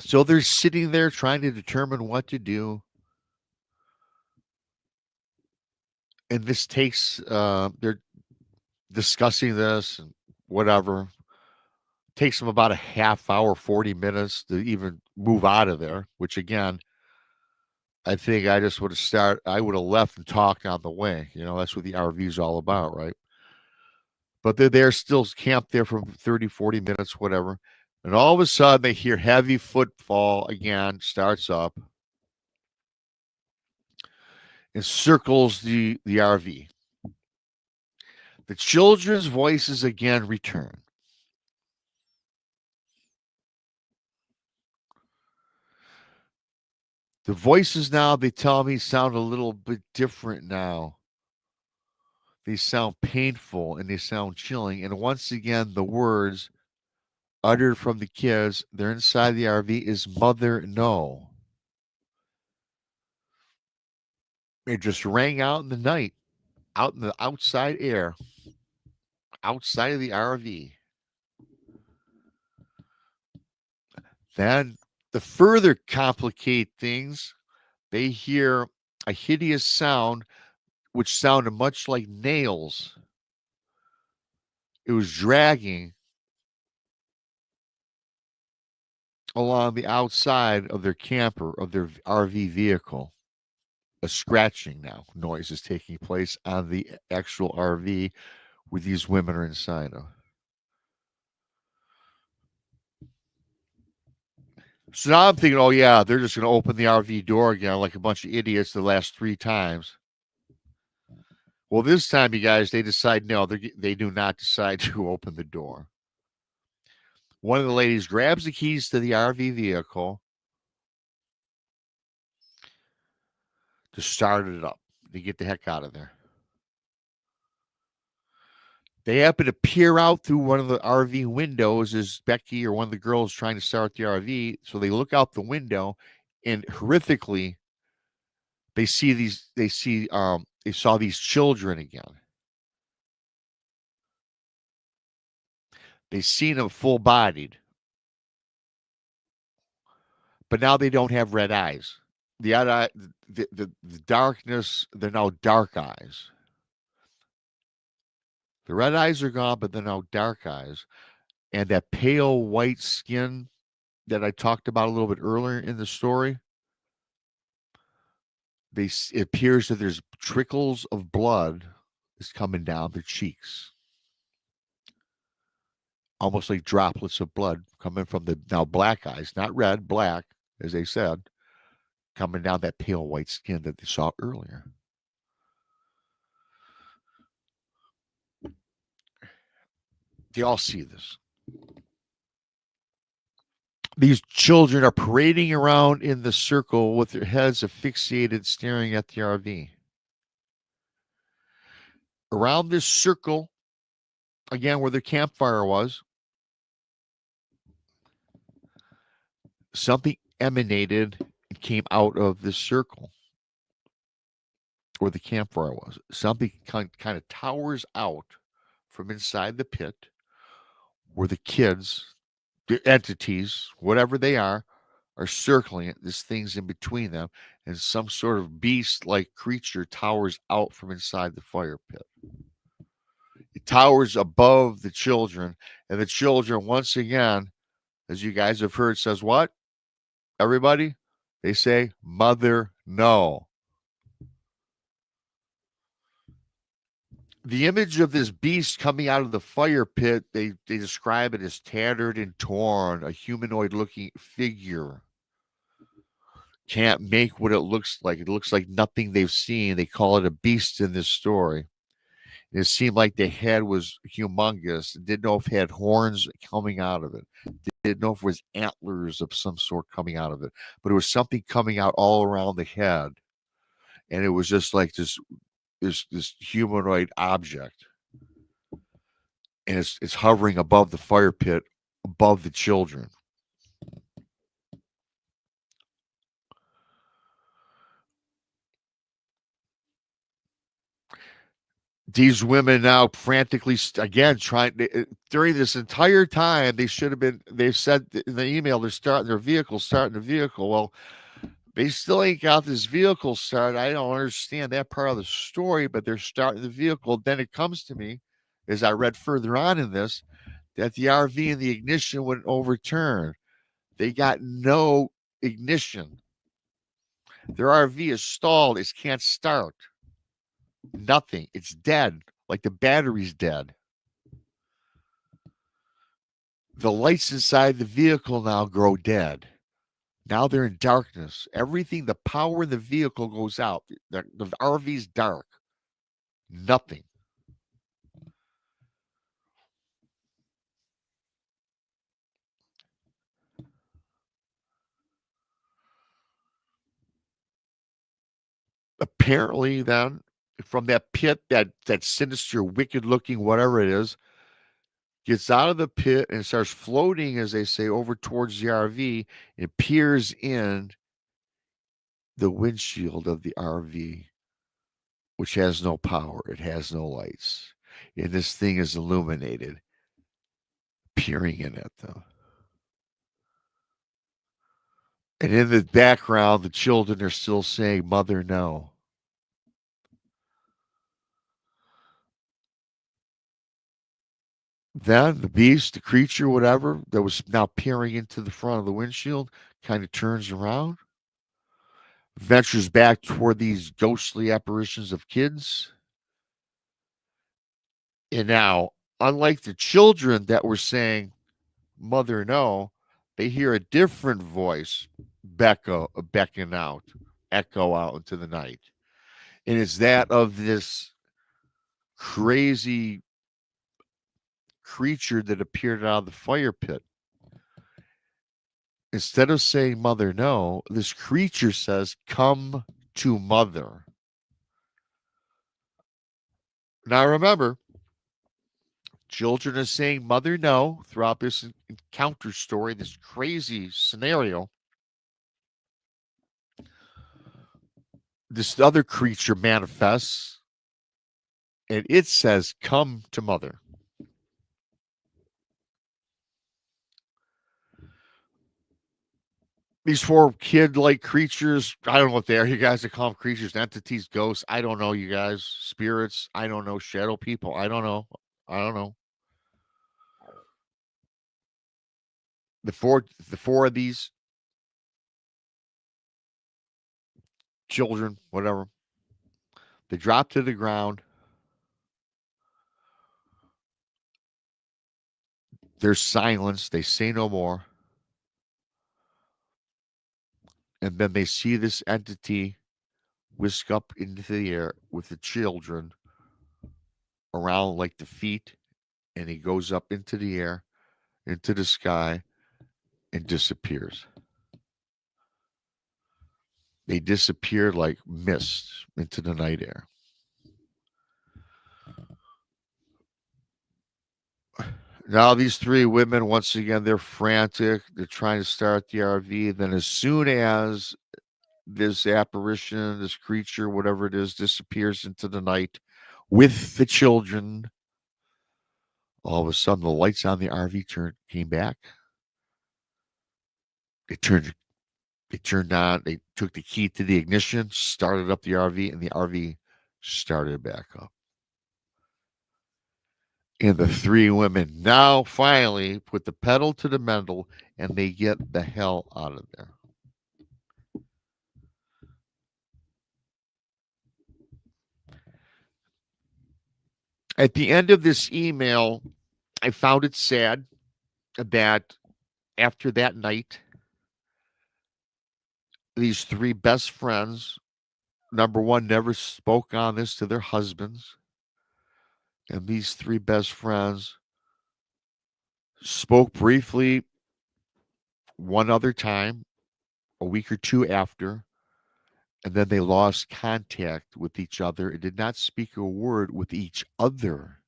So they're sitting there trying to determine what to do. And this takes, they're discussing this and whatever. Takes them about a half hour, 40 minutes to even move out of there, which again, I think I just I would have left and talked on the way. That's what the RV is all about, right? But they're there still camped there for 30, 40 minutes, whatever. And all of a sudden they hear heavy footfall again, starts up and circles the RV. The children's voices again return. The voices now, they tell me, sound a little bit different now. They sound painful and they sound chilling. And once again, the words uttered from the kids, they're inside the RV, is "Mother, no." It just rang out in the night, out in the outside air, outside of the RV. Then, to further complicate things, they hear a hideous sound which sounded much like nails. It was dragging along the outside of their camper, of their RV vehicle. A scratching now noise is taking place on the actual RV where these women are inside of. So now I'm thinking, oh yeah, they're just going to open the RV door again like a bunch of idiots the last 3 times. Well, this time, you guys, they decide no, they do not decide to open the door. One of the ladies grabs the keys to the RV vehicle to start it up, to get the heck out of there. They happen to peer out through one of the RV windows as Becky or one of the girls trying to start the RV. So they look out the window and horrifically they saw these children again. They seen them full bodied. But now they don't have red eyes. The darkness, they're now dark eyes. The red eyes are gone, but they're now dark eyes. And that pale white skin that I talked about a little bit earlier in the story, it appears that there's trickles of blood is coming down their cheeks. Almost like droplets of blood coming from the now black eyes, not red, black, as they said, coming down that pale white skin that they saw earlier. They all see this. These children are parading around in the circle with their heads asphyxiated, staring at the RV. Around this circle, again, where the campfire was, something emanated and came out of this circle where the campfire was. Something kind of towers out from inside the pit where the kids, the entities, whatever they are circling it. This thing's in between them, and some sort of beast-like creature towers out from inside the fire pit. It towers above the children, and the children, once again, as you guys have heard, says what? Everybody? They say, "Mother, no." The image of this beast coming out of the fire pit, they describe it as tattered and torn, a humanoid-looking figure. can't make what it looks like. It looks like nothing they've seen. They call it a beast in this story. It seemed like the head was humongous. Didn't know if it had horns coming out of it. Didn't know if it was antlers of some sort coming out of it. But it was something coming out all around the head. And it was just like this humanoid object. And it's hovering above the fire pit, above the children. These women now frantically again trying during this entire time they should have been. They said in the email they're starting the vehicle. Well, they still ain't got this vehicle started. I don't understand that part of the story, but they're starting the vehicle. Then it comes to me, as I read further on in this, that the RV and the ignition wouldn't overturn. They got no ignition. Their RV is stalled. It can't start. Nothing. It's dead. Like the battery's dead. The lights inside the vehicle now grow dead. Now they're in darkness. Everything, the power in the vehicle goes out. The RV's dark. Nothing. Apparently, then, from that pit, that sinister, wicked-looking, whatever it is, gets out of the pit and starts floating, as they say, over towards the RV. It peers in the windshield of the RV, which has no power. It has no lights. And this thing is illuminated, peering in at them. And in the background, the children are still saying, "Mother, no." Then the beast, the creature, whatever, that was now peering into the front of the windshield, kind of turns around, ventures back toward these ghostly apparitions of kids. And now, unlike the children that were saying, "Mother, no," they hear a different voice beckon out, echo out into the night. And it's that of this crazy creature that appeared out of the fire pit. Instead of saying, "Mother, no," this creature says, "Come to Mother." Now remember, children are saying, "Mother, no," throughout this encounter story, this crazy scenario. This other creature manifests and it says, "Come to Mother." These four kid-like creatures, I don't know what they are. You guys are call them creatures, entities, ghosts. I don't know, you guys. Spirits. I don't know. Shadow people. I don't know. I don't know. The four of these children, whatever, they drop to the ground. There's silence. They say no more. And then they see this entity whisk up into the air with the children around like the feet. And he goes up into the air, into the sky, and disappears. They disappear like mist into the night air. Now these three women, once again, they're frantic. They're trying to start the RV. Then as soon as this apparition, this creature, whatever it is, disappears into the night with the children, all of a sudden the lights on the RV came back. They turned on. They took the key to the ignition, started up the RV, and the RV started back up. And the three women now finally put the pedal to the metal and they get the hell out of there. At the end of this email, I found it sad that after that night, these three best friends, number one, never spoke on this to their husbands. And these three best friends spoke briefly one other time, a week or two after, and then they lost contact with each other and did not speak a word with each other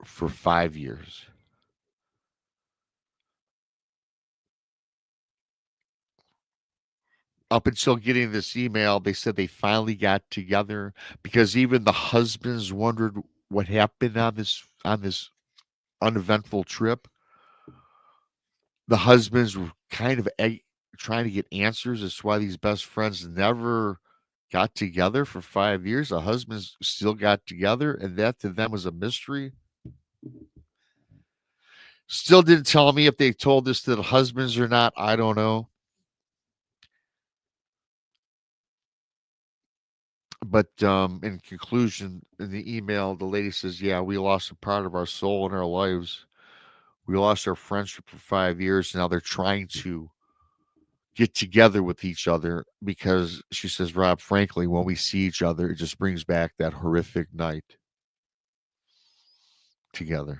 for 5 years. Up until getting this email, they said they finally got together because even the husbands wondered what happened on this uneventful trip. The husbands were kind of trying to get answers as to why these best friends never got together for 5 years. The husbands still got together, and that to them was a mystery. Still didn't tell me if they told this to the husbands or not. I don't know. But in conclusion, in the email, the lady says, yeah, we lost a part of our soul in our lives. We lost our friendship for 5 years. Now they're trying to get together with each other because she says, Rob, frankly, when we see each other, it just brings back that horrific night together.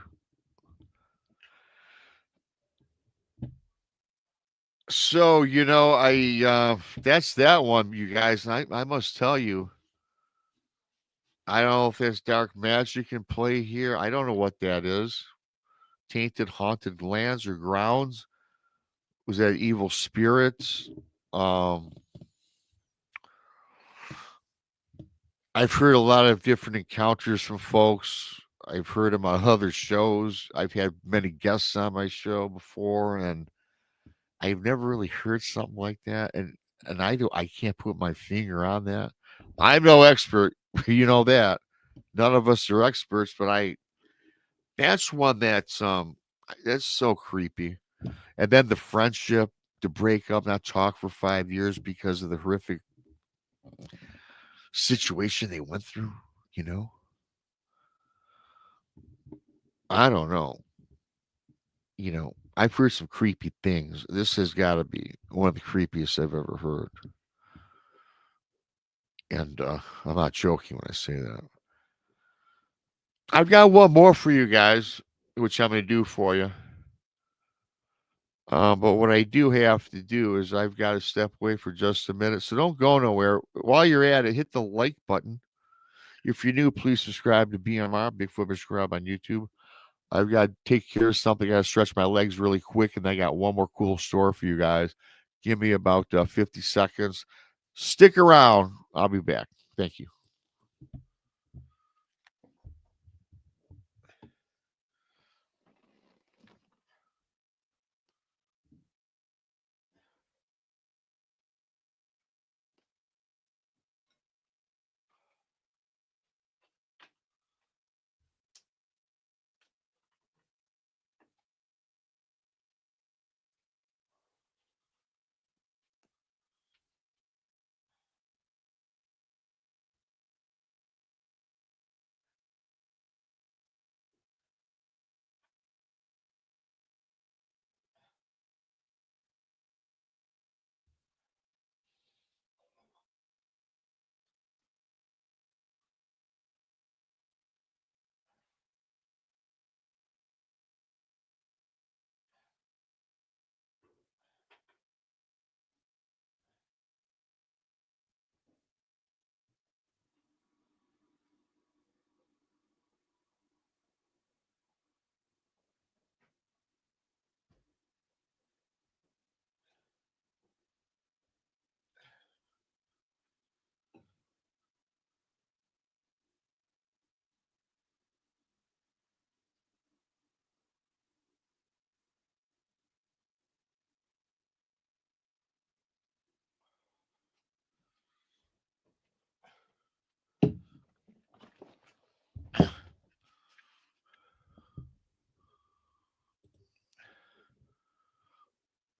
So, I that's that one, you guys. And I must tell you, I don't know if there's dark magic in play here. I don't know what that is. Tainted, haunted lands or grounds. Was that evil spirits? Um, I've heard a lot of different encounters from folks. I've heard them on other shows. I've had many guests on my show before, and I've never really heard something like that. And I can't put my finger on that. I'm no expert, you know that. None of us are experts, but that's one that's so creepy. And then the friendship, to break up, not talk for 5 years because of the horrific situation they went through, you know? I don't know. I've heard some creepy things. This has got to be one of the creepiest I've ever heard. And I'm not joking when I say that. I've got one more for you guys, which I'm going to do for you. But what I do have to do is I've got to step away for just a minute. So don't go nowhere. While you're at it, hit the like button. If you're new, please subscribe to BMR, Bigfoot Michiganrob on YouTube. I've got to take care of something. I got to stretch my legs really quick, and I got one more cool story for you guys. Give me about 50 seconds. Stick around. I'll be back. Thank you.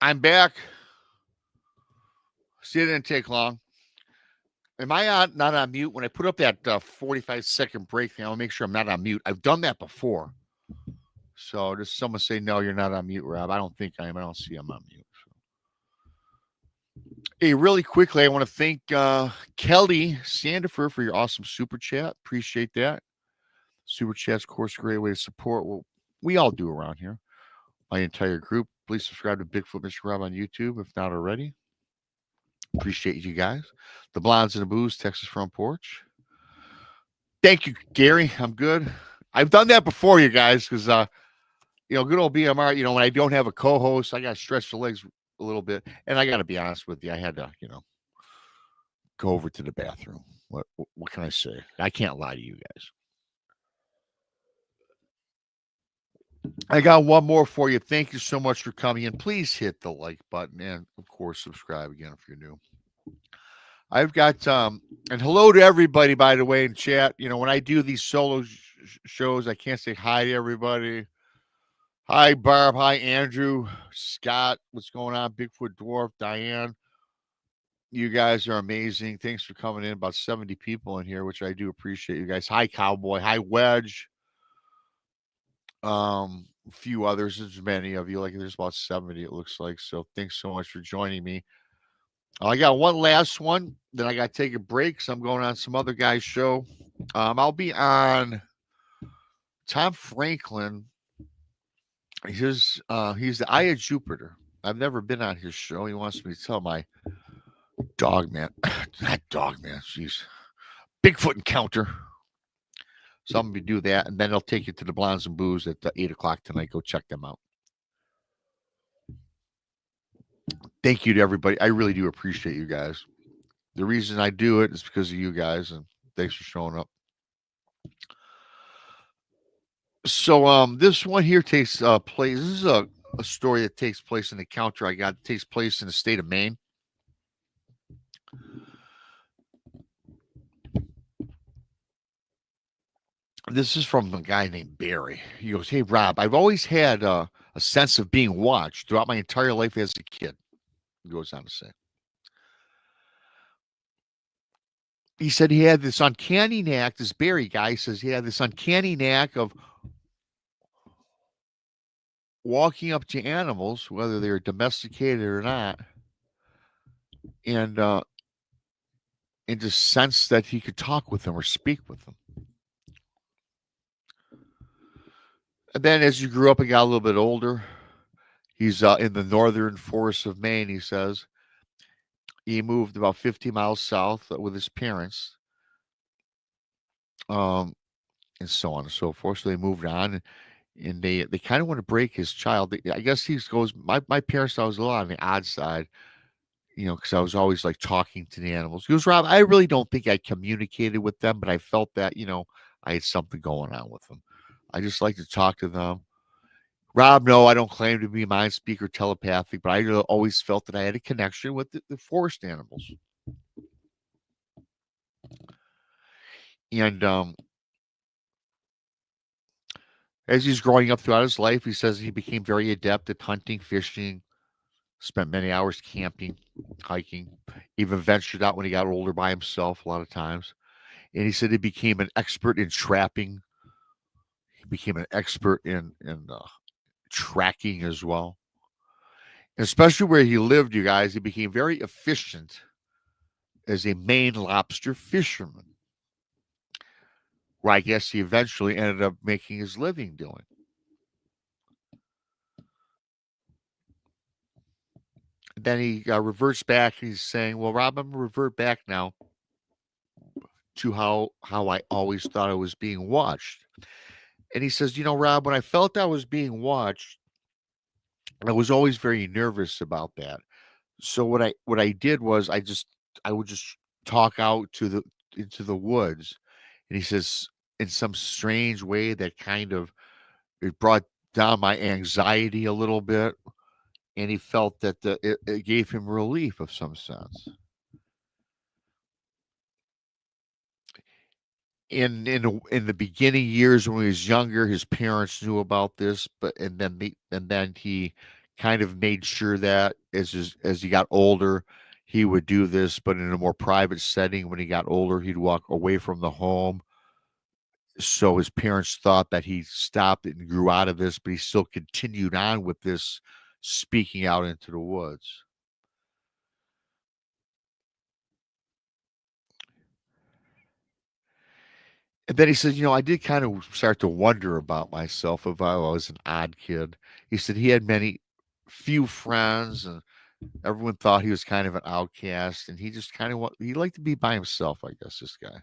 I'm back. See, it didn't take long. Am I not on mute? When I put up that 45-second break thing, I'll make sure I'm not on mute. I've done that before. So just someone say, no, you're not on mute, Rob. I don't think I am. I don't see I'm on mute. Hey, really quickly, I want to thank Kelly Sandifer for your awesome super chat. Appreciate that. Super chat's, of course, a great way to support what we all do around here. My entire group. Please subscribe to Bigfoot Mr. Rob on YouTube if not already. Appreciate you guys. The Blondes and the Booze, Texas Front Porch. Thank you, Gary. I'm good. I've done that before, you guys, because good old BMR. When I don't have a co-host, I got to stretch the legs a little bit, and I got to be honest with you, I had to, go over to the bathroom. What can I say? I can't lie to you guys. I got one more for you. Thank you so much for coming in. Please hit the like button and, of course, subscribe again if you're new. I've got and hello to everybody, by the way, in chat. When I do these solo shows, I can't say hi to everybody. Hi, Barb. Hi, Andrew. Scott. What's going on? Bigfoot Dwarf. Diane. You guys are amazing. Thanks for coming in. About 70 people in here, which I do appreciate you guys. Hi, Cowboy. Hi, Wedge. A few others. There's many of you. Like there's about 70, it looks like. So thanks so much for joining me. I got one last one. Then I got to take a break. So I'm going on some other guy's show. I'll be on Tom Franklin. He's the Eye of Jupiter. I've never been on his show. He wants me to tell my Dogman, not Dogman, jeez, Bigfoot encounter. So I'm going to do that, and then I'll take you to the Blondes and Booze at 8 o'clock tonight. Go check them out. Thank you to everybody. I really do appreciate you guys. The reason I do it is because of you guys, and thanks for showing up. So this one here takes place. This is a story that takes place in the encounter I got. It takes place in the state of Maine. This is from a guy named Barry. He goes, "Hey, Rob, I've always had a sense of being watched throughout my entire life as a kid." He goes on to say. He said he had this uncanny knack. This Barry guy says he had this uncanny knack of walking up to animals, whether they're domesticated or not, and just sense that he could talk with them or speak with them. And then as you grew up and got a little bit older, he's in the northern forests of Maine, he says. He moved about 50 miles south with his parents, and so on and so forth. So they moved on, and they kind of want to break his child. I guess he goes, my parents thought I was a little on the odd side, because I was always like talking to the animals. He goes, Rob, I really don't think I communicated with them, but I felt that, I had something going on with them. I just like to talk to them. Rob, no, I don't claim to be mind speaker telepathic, but I always felt that I had a connection with the forest animals. And as he's growing up throughout his life, he says he became very adept at hunting, fishing, spent many hours camping, hiking, even ventured out when he got older by himself a lot of times. And he said he became an expert in trapping. He became an expert in tracking as well. And especially where he lived, you guys, he became very efficient as a Maine lobster fisherman, where I guess he eventually ended up making his living doing. Then he reverts back. He's saying, well, Rob, I'm going to revert back now to how I always thought I was being watched. And he says, Rob, when I felt I was being watched, I was always very nervous about that. So what I did was I would just talk out into the woods. And he says, in some strange way that kind of it brought down my anxiety a little bit. And he felt that it gave him relief of some sense. In the beginning years when he was younger, his parents knew about this, and then he kind of made sure that as he got older, he would do this, but in a more private setting. When he got older, he'd walk away from the home. So his parents thought that he stopped it and grew out of this, but he still continued on with this speaking out into the woods. And then he said, I did kind of start to wonder about myself if I was an odd kid. He said he had few friends, and everyone thought he was kind of an outcast, and he just kind of he liked to be by himself, I guess, this guy.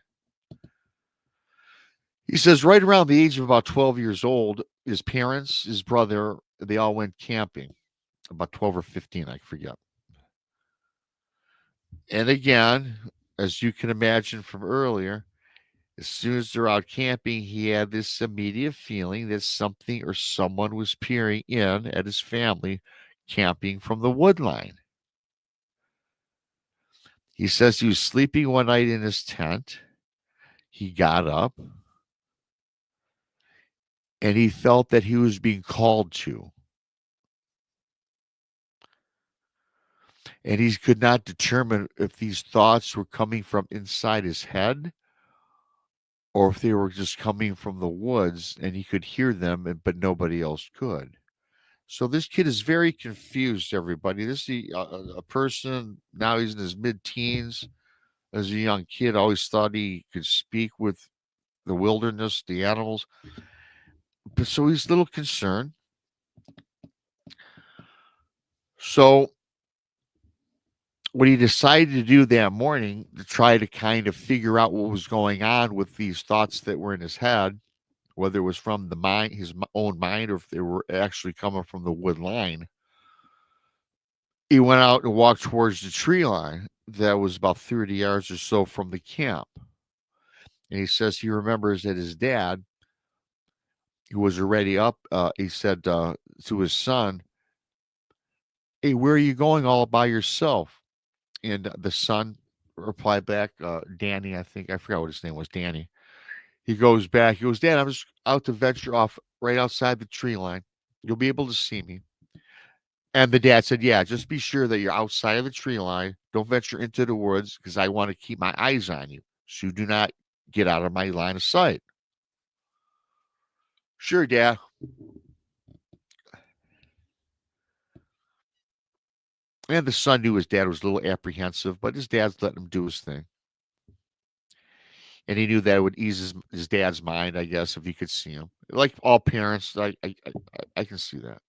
He says right around the age of about 12 years old, his parents, his brother, they all went camping, about 12 or 15, I forget. And again, as you can imagine from earlier, as soon as they're out camping, he had this immediate feeling that something or someone was peering in at his family camping from the wood line. He says he was sleeping one night in his tent. He got up and he felt that he was being called to. And he could not determine if these thoughts were coming from inside his head or if they were just coming from the woods and he could hear them, but nobody else could. So this kid is very confused, everybody. This is a person, now he's in his mid-teens. As a young kid, always thought he could speak with the wilderness, the animals. But so he's a little concerned. So what he decided to do that morning to try to kind of figure out what was going on with these thoughts that were in his head, whether it was from the mind, his own mind, or if they were actually coming from the wood line, he went out and walked towards the tree line that was about 30 yards or so from the camp. And he says he remembers that his dad, who was already up, he said to his son, "Hey, where are you going all by yourself?" And the son replied back, Danny, I think, I forgot what his name was, Danny. He goes back, he goes, "Dad, I'm just out to venture off right outside the tree line. You'll be able to see me." And the dad said, "Yeah, just be sure that you're outside of the tree line. Don't venture into the woods because I want to keep my eyes on you. So you do not get out of my line of sight." "Sure, Dad." And the son knew his dad was a little apprehensive, but his dad's letting him do his thing. And he knew that it would ease his dad's mind, I guess, if he could see him. Like all parents, I can see that.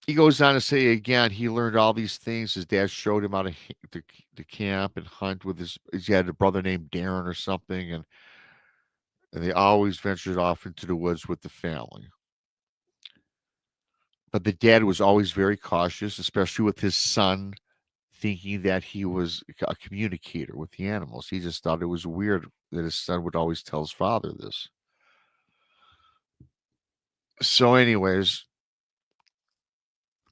He goes on to say again, he learned all these things. His dad showed him how to camp and hunt with he had a brother named Darren or something, and they always ventured off into the woods with the family. But the dad was always very cautious, especially with his son, thinking that he was a communicator with the animals. He just thought it was weird that his son would always tell his father this. So, anyways,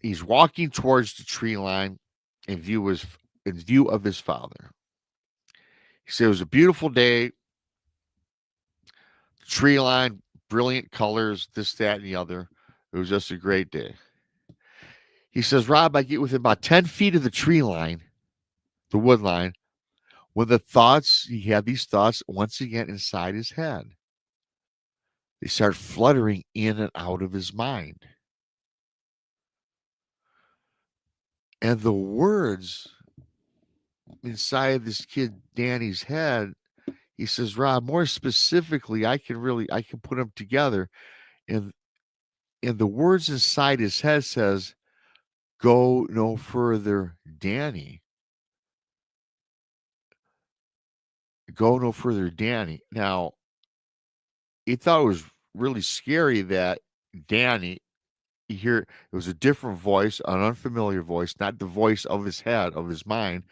he's walking towards the tree line in view of his father. He said it was a beautiful day. The tree line, brilliant colors, this, that, and the other. It was just a great day. He says, "Rob, I get within about 10 feet of the tree line, the wood line, when he had these thoughts once again inside his head. They start fluttering in and out of his mind. And the words inside this kid Danny's head," he says, "Rob, more specifically, I can put them together. And the words inside his head says, 'Go no further, Danny. Go no further, Danny.'" Now, he thought it was really scary that Danny, you hear it was a different voice, an unfamiliar voice, not the voice of his head, of his mind.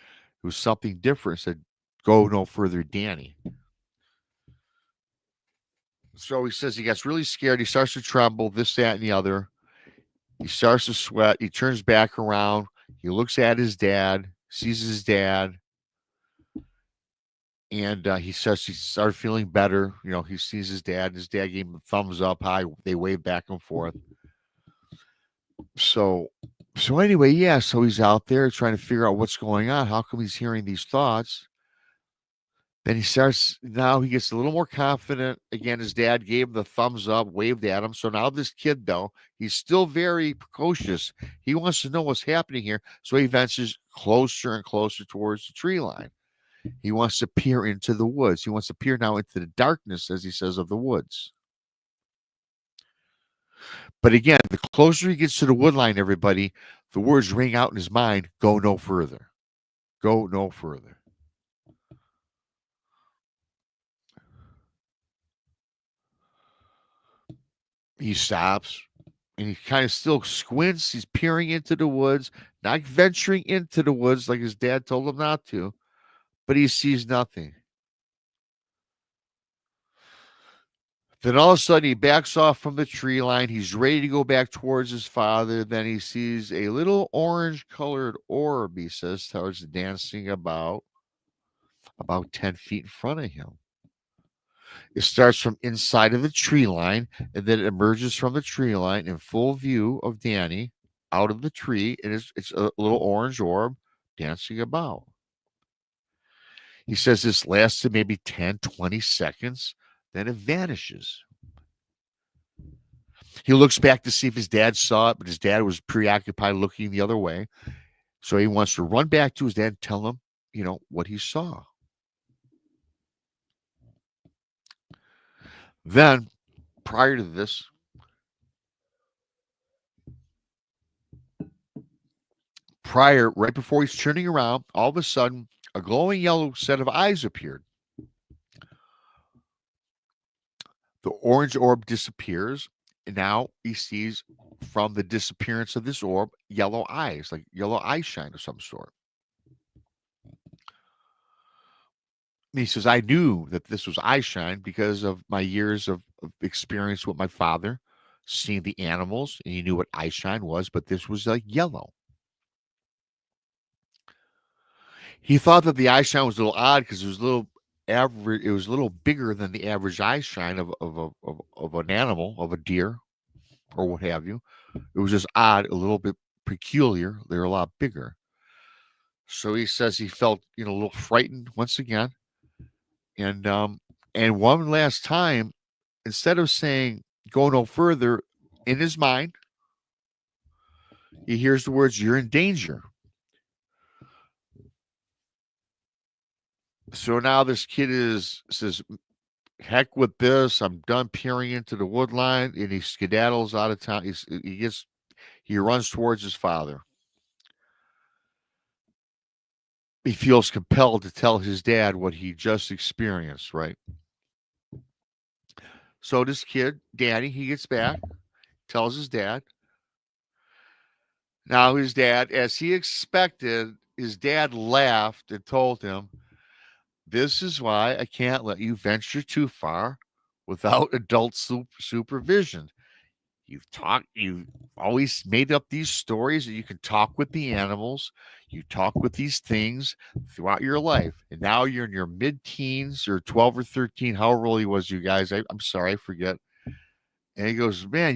It was something different. It said, "Go no further, Danny." So he says he gets really scared. He starts to tremble, this, that, and the other. He starts to sweat. He turns back around. He looks at his dad, sees his dad, and he started feeling better. He sees his dad. His dad gave him a thumbs up high. They wave back and forth. So anyway, yeah. So he's out there trying to figure out what's going on. How come he's hearing these thoughts? Then he gets a little more confident. Again, his dad gave him the thumbs up, waved at him. So now this kid, though, he's still very precocious. He wants to know what's happening here. So he ventures closer and closer towards the tree line. He wants to peer into the woods. He wants to peer now into the darkness, as he says, of the woods. But again, the closer he gets to the wood line, everybody, the words ring out in his mind, go no further. Go no further. He stops and he kind of still squints. He's peering into the woods, not venturing into the woods like his dad told him not to, but he sees nothing. Then all of a sudden he backs off from the tree line. He's ready to go back towards his father. Then he sees a little orange colored orb, he says, starts dancing about 10 feet in front of him. It starts from inside of the tree line, and then it emerges from the tree line in full view of Danny out of the tree, and it's a little orange orb dancing about. He says this lasted maybe 10, 20 seconds, then it vanishes. He looks back to see if his dad saw it, but his dad was preoccupied looking the other way. So he wants to run back to his dad and tell him, what he saw. Then, prior to this, right before he's turning around, all of a sudden, a glowing yellow set of eyes appeared. The orange orb disappears, and now he sees from the disappearance of this orb, yellow eyes, like yellow eye shine of some sort. And he says, I knew that this was eye shine because of my years of experience with my father, seeing the animals, and he knew what eye shine was, but this was like yellow. He thought that the eye shine was a little odd because it was a little average. It was a little bigger than the average eye shine of an animal, of a deer, or what have you. It was just odd, a little bit peculiar. They're a lot bigger. So he says he felt, a little frightened once again. And one last time, instead of saying go no further, in his mind, he hears the words, you're in danger. So now this kid says, heck with this. I'm done peering into the wood line, and he skedaddles out of town. He runs towards his father. He feels compelled to tell his dad what he just experienced, right? So this kid, Danny, he gets back, tells his dad. Now his dad, as he expected, his dad laughed and told him, this is why I can't let you venture too far without adult supervision. You've always made up these stories that you can talk with the animals. You talk with these things throughout your life. And now you're in your mid-teens or 12 or 13, however old he was, you guys. I'm sorry, I forget. And he goes, man,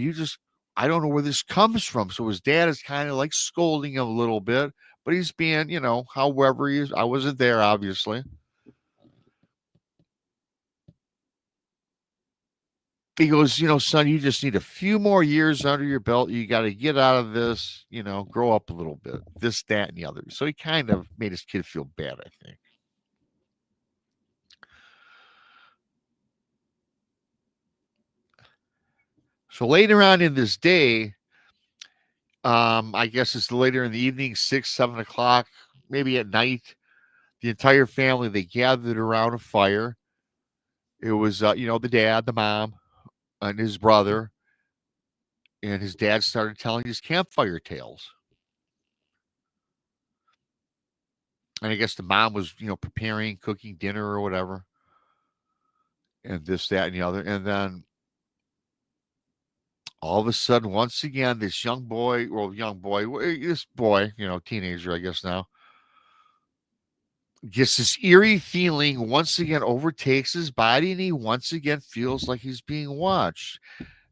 I don't know where this comes from. So his dad is kind of like scolding him a little bit, but he's being, however he is. I wasn't there, obviously. He goes, son, you just need a few more years under your belt. You got to get out of this, grow up a little bit, this, that, and the other. So he kind of made his kid feel bad, I think. So later on in this day, I guess it's later in the evening, 6, 7 o'clock, maybe at night, the entire family, they gathered around a fire. It was, the dad, the mom, and his brother. And his dad started telling his campfire tales. And I guess the mom was, preparing, cooking dinner or whatever. And this, that, and the other. And then all of a sudden, once again, this this boy, teenager, I guess now, gets this eerie feeling once again overtakes his body, and he once again feels like he's being watched.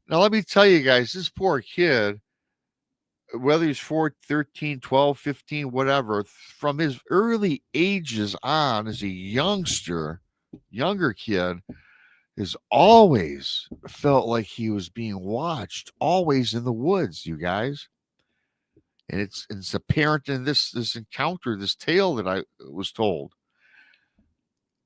Now, let me tell you guys, this poor kid, whether he's 4, 13, 12, 15, whatever, from his early ages on as a youngster, younger kid has always felt like he was being watched, always in the woods, you guys. And it's apparent in this encounter, this tale that I was told.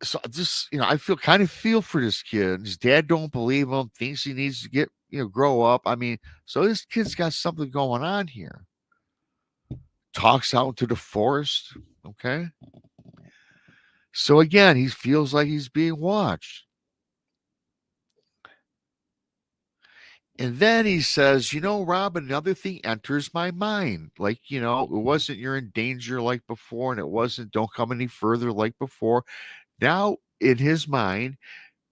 So just I feel for this kid. His dad don't believe him, thinks he needs to get grow up. I mean, so this kid's got something going on here. Talks out into the forest. Okay. So again, he feels like he's being watched. And then he says, Rob, another thing enters my mind. Like, it wasn't you're in danger like before, and it wasn't don't come any further like before. Now, in his mind,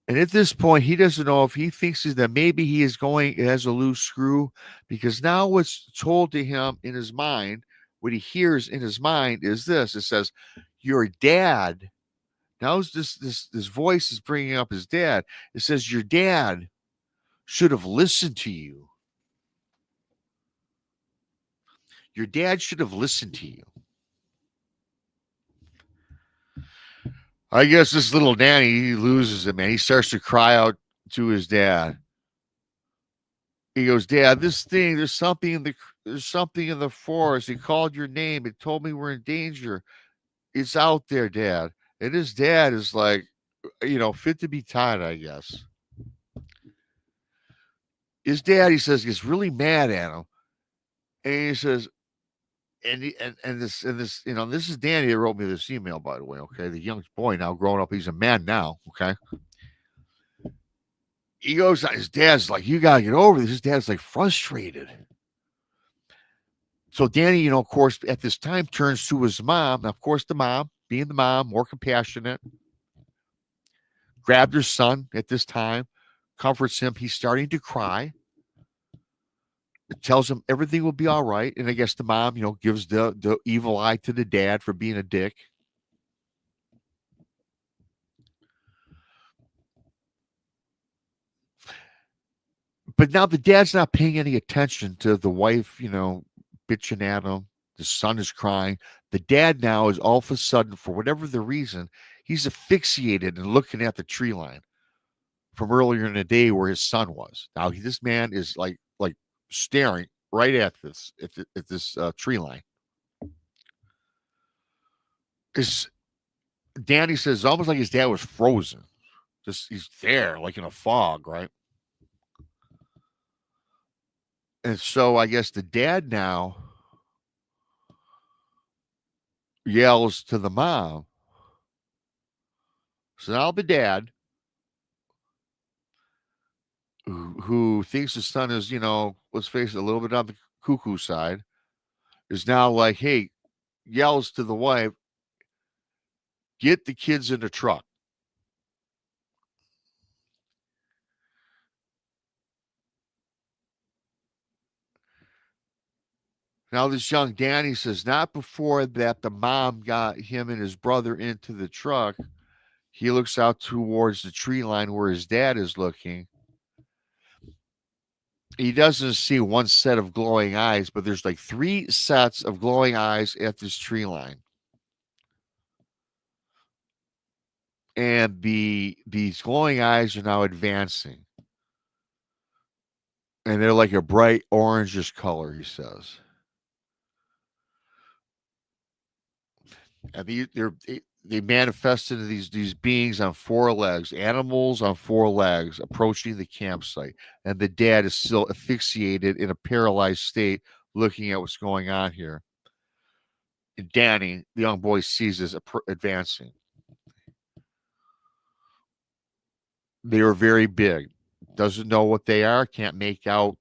and at this point, he doesn't know if he thinks that maybe he is going as a loose screw, because now what's told to him in his mind, what he hears in his mind is this. It says, your dad. Now this voice is bringing up his dad. It says, your dad should have listened to you. Your dad should have listened to you. I guess this little Danny, he loses it, man. He starts to cry out to his dad. He goes, Dad, there's something in the forest. He called your name. It told me we're in danger. It's out there, Dad. And his dad is like, fit to be tied, I guess. His dad, he says, gets really mad at him. And he says, this this is Danny that wrote me this email, by the way. Okay, the young boy now growing up, he's a man now. Okay, he goes. His dad's like, you gotta get over this. His dad's like frustrated. So Danny, of course, at this time turns to his mom. Now, of course, the mom, being the mom, more compassionate, grabbed her son at this time, comforts him. He's starting to cry. It tells him everything will be all right. And I guess the mom, gives the evil eye to the dad for being a dick. But now the dad's not paying any attention to the wife, bitching at him. The son is crying. The dad now is all of a sudden, for whatever the reason, he's asphyxiated and looking at the tree line from earlier in the day where his son was. Now this man is like staring right at this tree line. Danny says almost like his dad was frozen. Just he's there like in a fog, right? And so I guess the dad now yells to the mom. So now the dad, who thinks his son is, let's face it, a little bit on the cuckoo side, is now like, hey, yells to the wife, get the kids in the truck. Now this young Danny says, not before that the mom got him and his brother into the truck. He looks out towards the tree line where his dad is looking. He doesn't see one set of glowing eyes, but there's like 3 sets of glowing eyes at this tree line. And these glowing eyes are now advancing. And they're like a bright orangish color, he says. And they manifest into these beings on 4 legs, animals on 4 legs, approaching the campsite. And the dad is still asphyxiated in a paralyzed state, looking at what's going on here. And Danny, the young boy, sees this advancing. They are very big. Doesn't know what they are. Can't make out.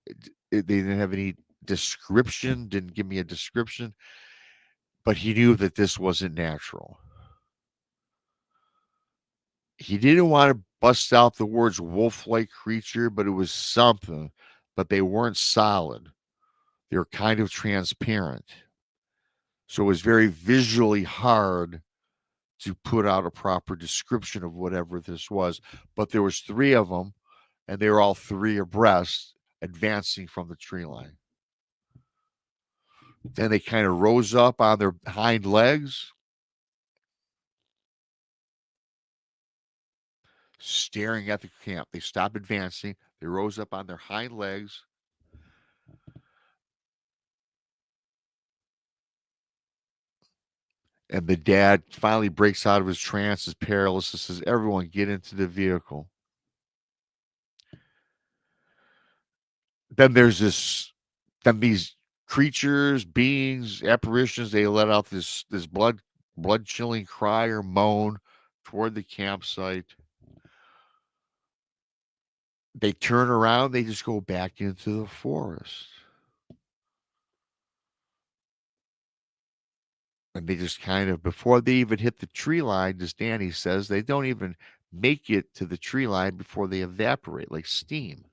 They didn't have any description. Didn't give me a description. But he knew that this wasn't natural. He didn't want to bust out the words wolf-like creature, but it was something. But they weren't solid. They were kind of transparent. So it was very visually hard to put out a proper description of whatever this was. But there was 3 of them, and they were all 3 abreast, advancing from the tree line. Then they kind of rose up on their hind legs. staring at the camp. They stopped advancing. They rose up on their hind legs. And the dad finally breaks out of his trance, his paralysis, says, "Everyone get into the vehicle." Then these creatures, beings, apparitions, they let out this blood chilling cry or moan toward the campsite. They turn around, they just go back into the forest. And they just kind of, before they even hit the tree line, as Danny says, they don't even make it to the tree line before they evaporate like steam.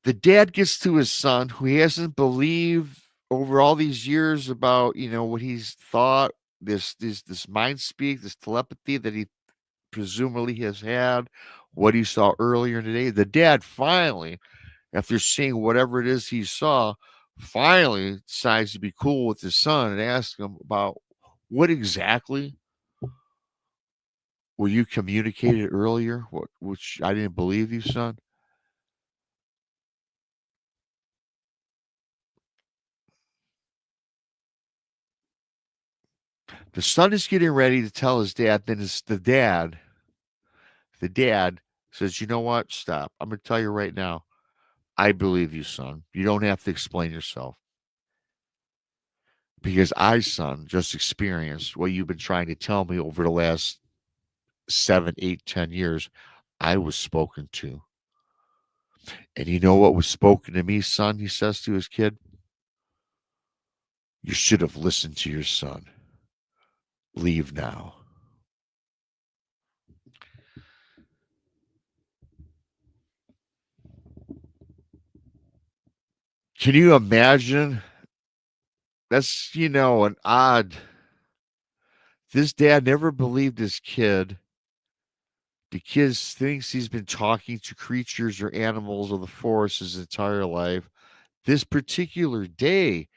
The dad gets to his son, who he hasn't believed over all these years about, what he's thought, this mind speak, this telepathy that he presumably has had, what he saw earlier today. The dad finally, after seeing whatever it is he saw, finally decides to be cool with his son and ask him about what exactly were you communicated earlier, which I didn't believe you, son. The son is getting ready to tell his dad. Then the dad says, "You know what? Stop. I'm going to tell you right now. I believe you, son. You don't have to explain yourself. Because I, son, just experienced what you've been trying to tell me over the last 7, 8, 10 years. I was spoken to. And you know what was spoken to me, son?" He says to his kid. "You should have listened to your son. Leave now." Can you imagine? That's, an odd. This dad never believed his kid. The kid thinks he's been talking to creatures or animals of the forest his entire life. This particular day,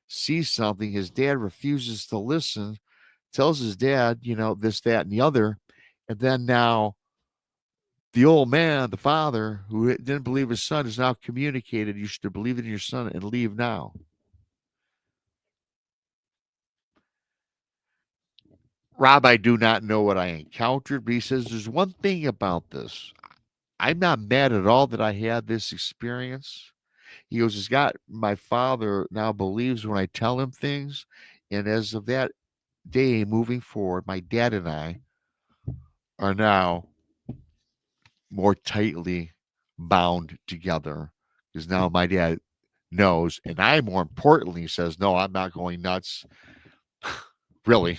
sees something. His dad refuses to listen, tells his dad, this, that, and the other. And then now the old man, the father, who didn't believe his son, is now communicated, "You should believe in your son and leave now." Rob, I do not know what I encountered, but he says there's one thing about this. I'm not mad at all that I had this experience. He goes, "It's got my father now believes when I tell him things." And as of that day moving forward, my dad and I are now more tightly bound together because now my dad knows. And I, more importantly, says, "No, I'm not going nuts." Really.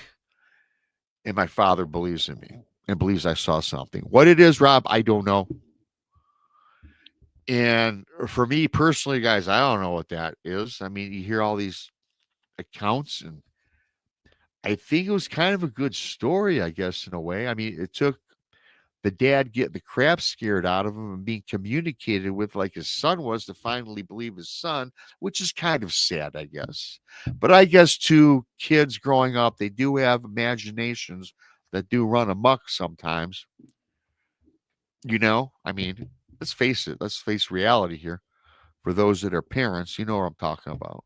And my father believes in me and believes I saw something. What it is, Rob, I don't know. And for me personally, guys, I don't know what that is. I mean, you hear all these accounts, and I think it was kind of a good story, I guess, in a way. I mean, it took the dad getting the crap scared out of him and being communicated with like his son was to finally believe his son, which is kind of sad, I guess. But I guess too, kids growing up, they do have imaginations that do run amok sometimes. I mean, let's face it, let's face reality here. For those that are parents, you know what I'm talking about.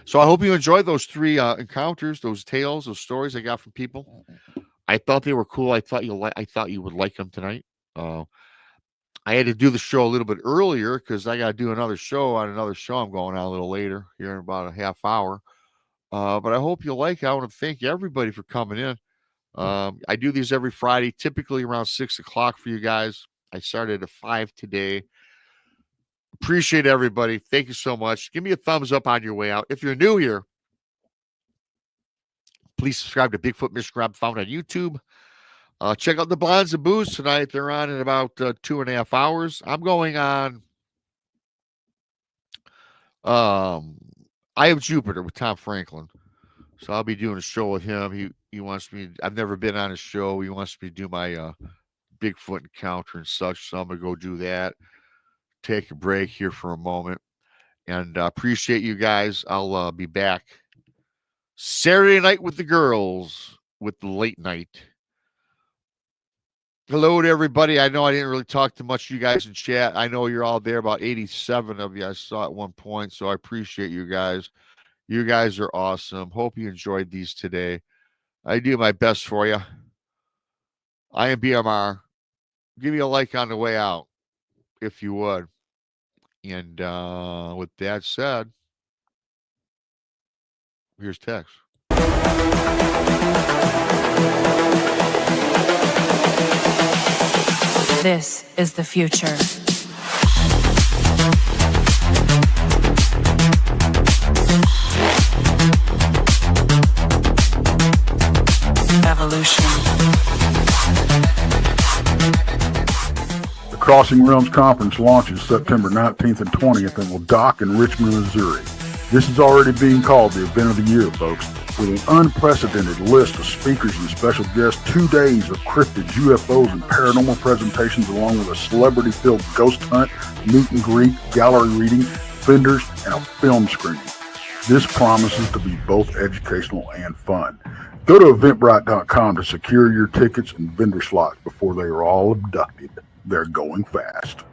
So I hope you enjoyed those three encounters, those tales, those stories I got from people. I thought they were cool. I thought you would like them tonight. Uh, I had to do the show a little bit earlier because I got to do another show on another show. I'm going on a little later here in about a half hour. But I hope you like it. I want to thank everybody for coming in. I do these every Friday, typically around 6 o'clock for you guys. I started at 5 today. Appreciate everybody. Thank you so much. Give me a thumbs up on your way out. If you're new here, please subscribe to Bigfoot Michiganrob, found on YouTube. Check out the Blondes and Booze tonight. They're on in about 2.5 hours. I'm going on I Have Jupiter with Tom Franklin. So I'll be doing a show with him. He wants me. I've never been on his show. He wants me to do my Bigfoot encounter and such. So I'm gonna go do that. Take a break here for a moment. And appreciate you guys. I'll be back Saturday night with the girls with the late night. Hello to everybody. I know I didn't really talk to much of you guys in chat. I know you're all there, about 87 of you I saw at one point, so I appreciate you guys. You guys are awesome. Hope you enjoyed these today. I do my best for you. I am BMR. Give me a like on the way out, if you would. And with that said, here's Tex. This is the future. Evolution. The Crossing Realms Conference launches September 19th and 20th and will dock in Richmond, Missouri. This is already being called the event of the year, folks, with an unprecedented list of speakers and special guests, 2 days of cryptids, UFOs, and paranormal presentations, along with a celebrity-filled ghost hunt, meet and greet, gallery reading, vendors, and a film screening. This promises to be both educational and fun. Go to eventbrite.com to secure your tickets and vendor slots before they are all abducted. They're going fast.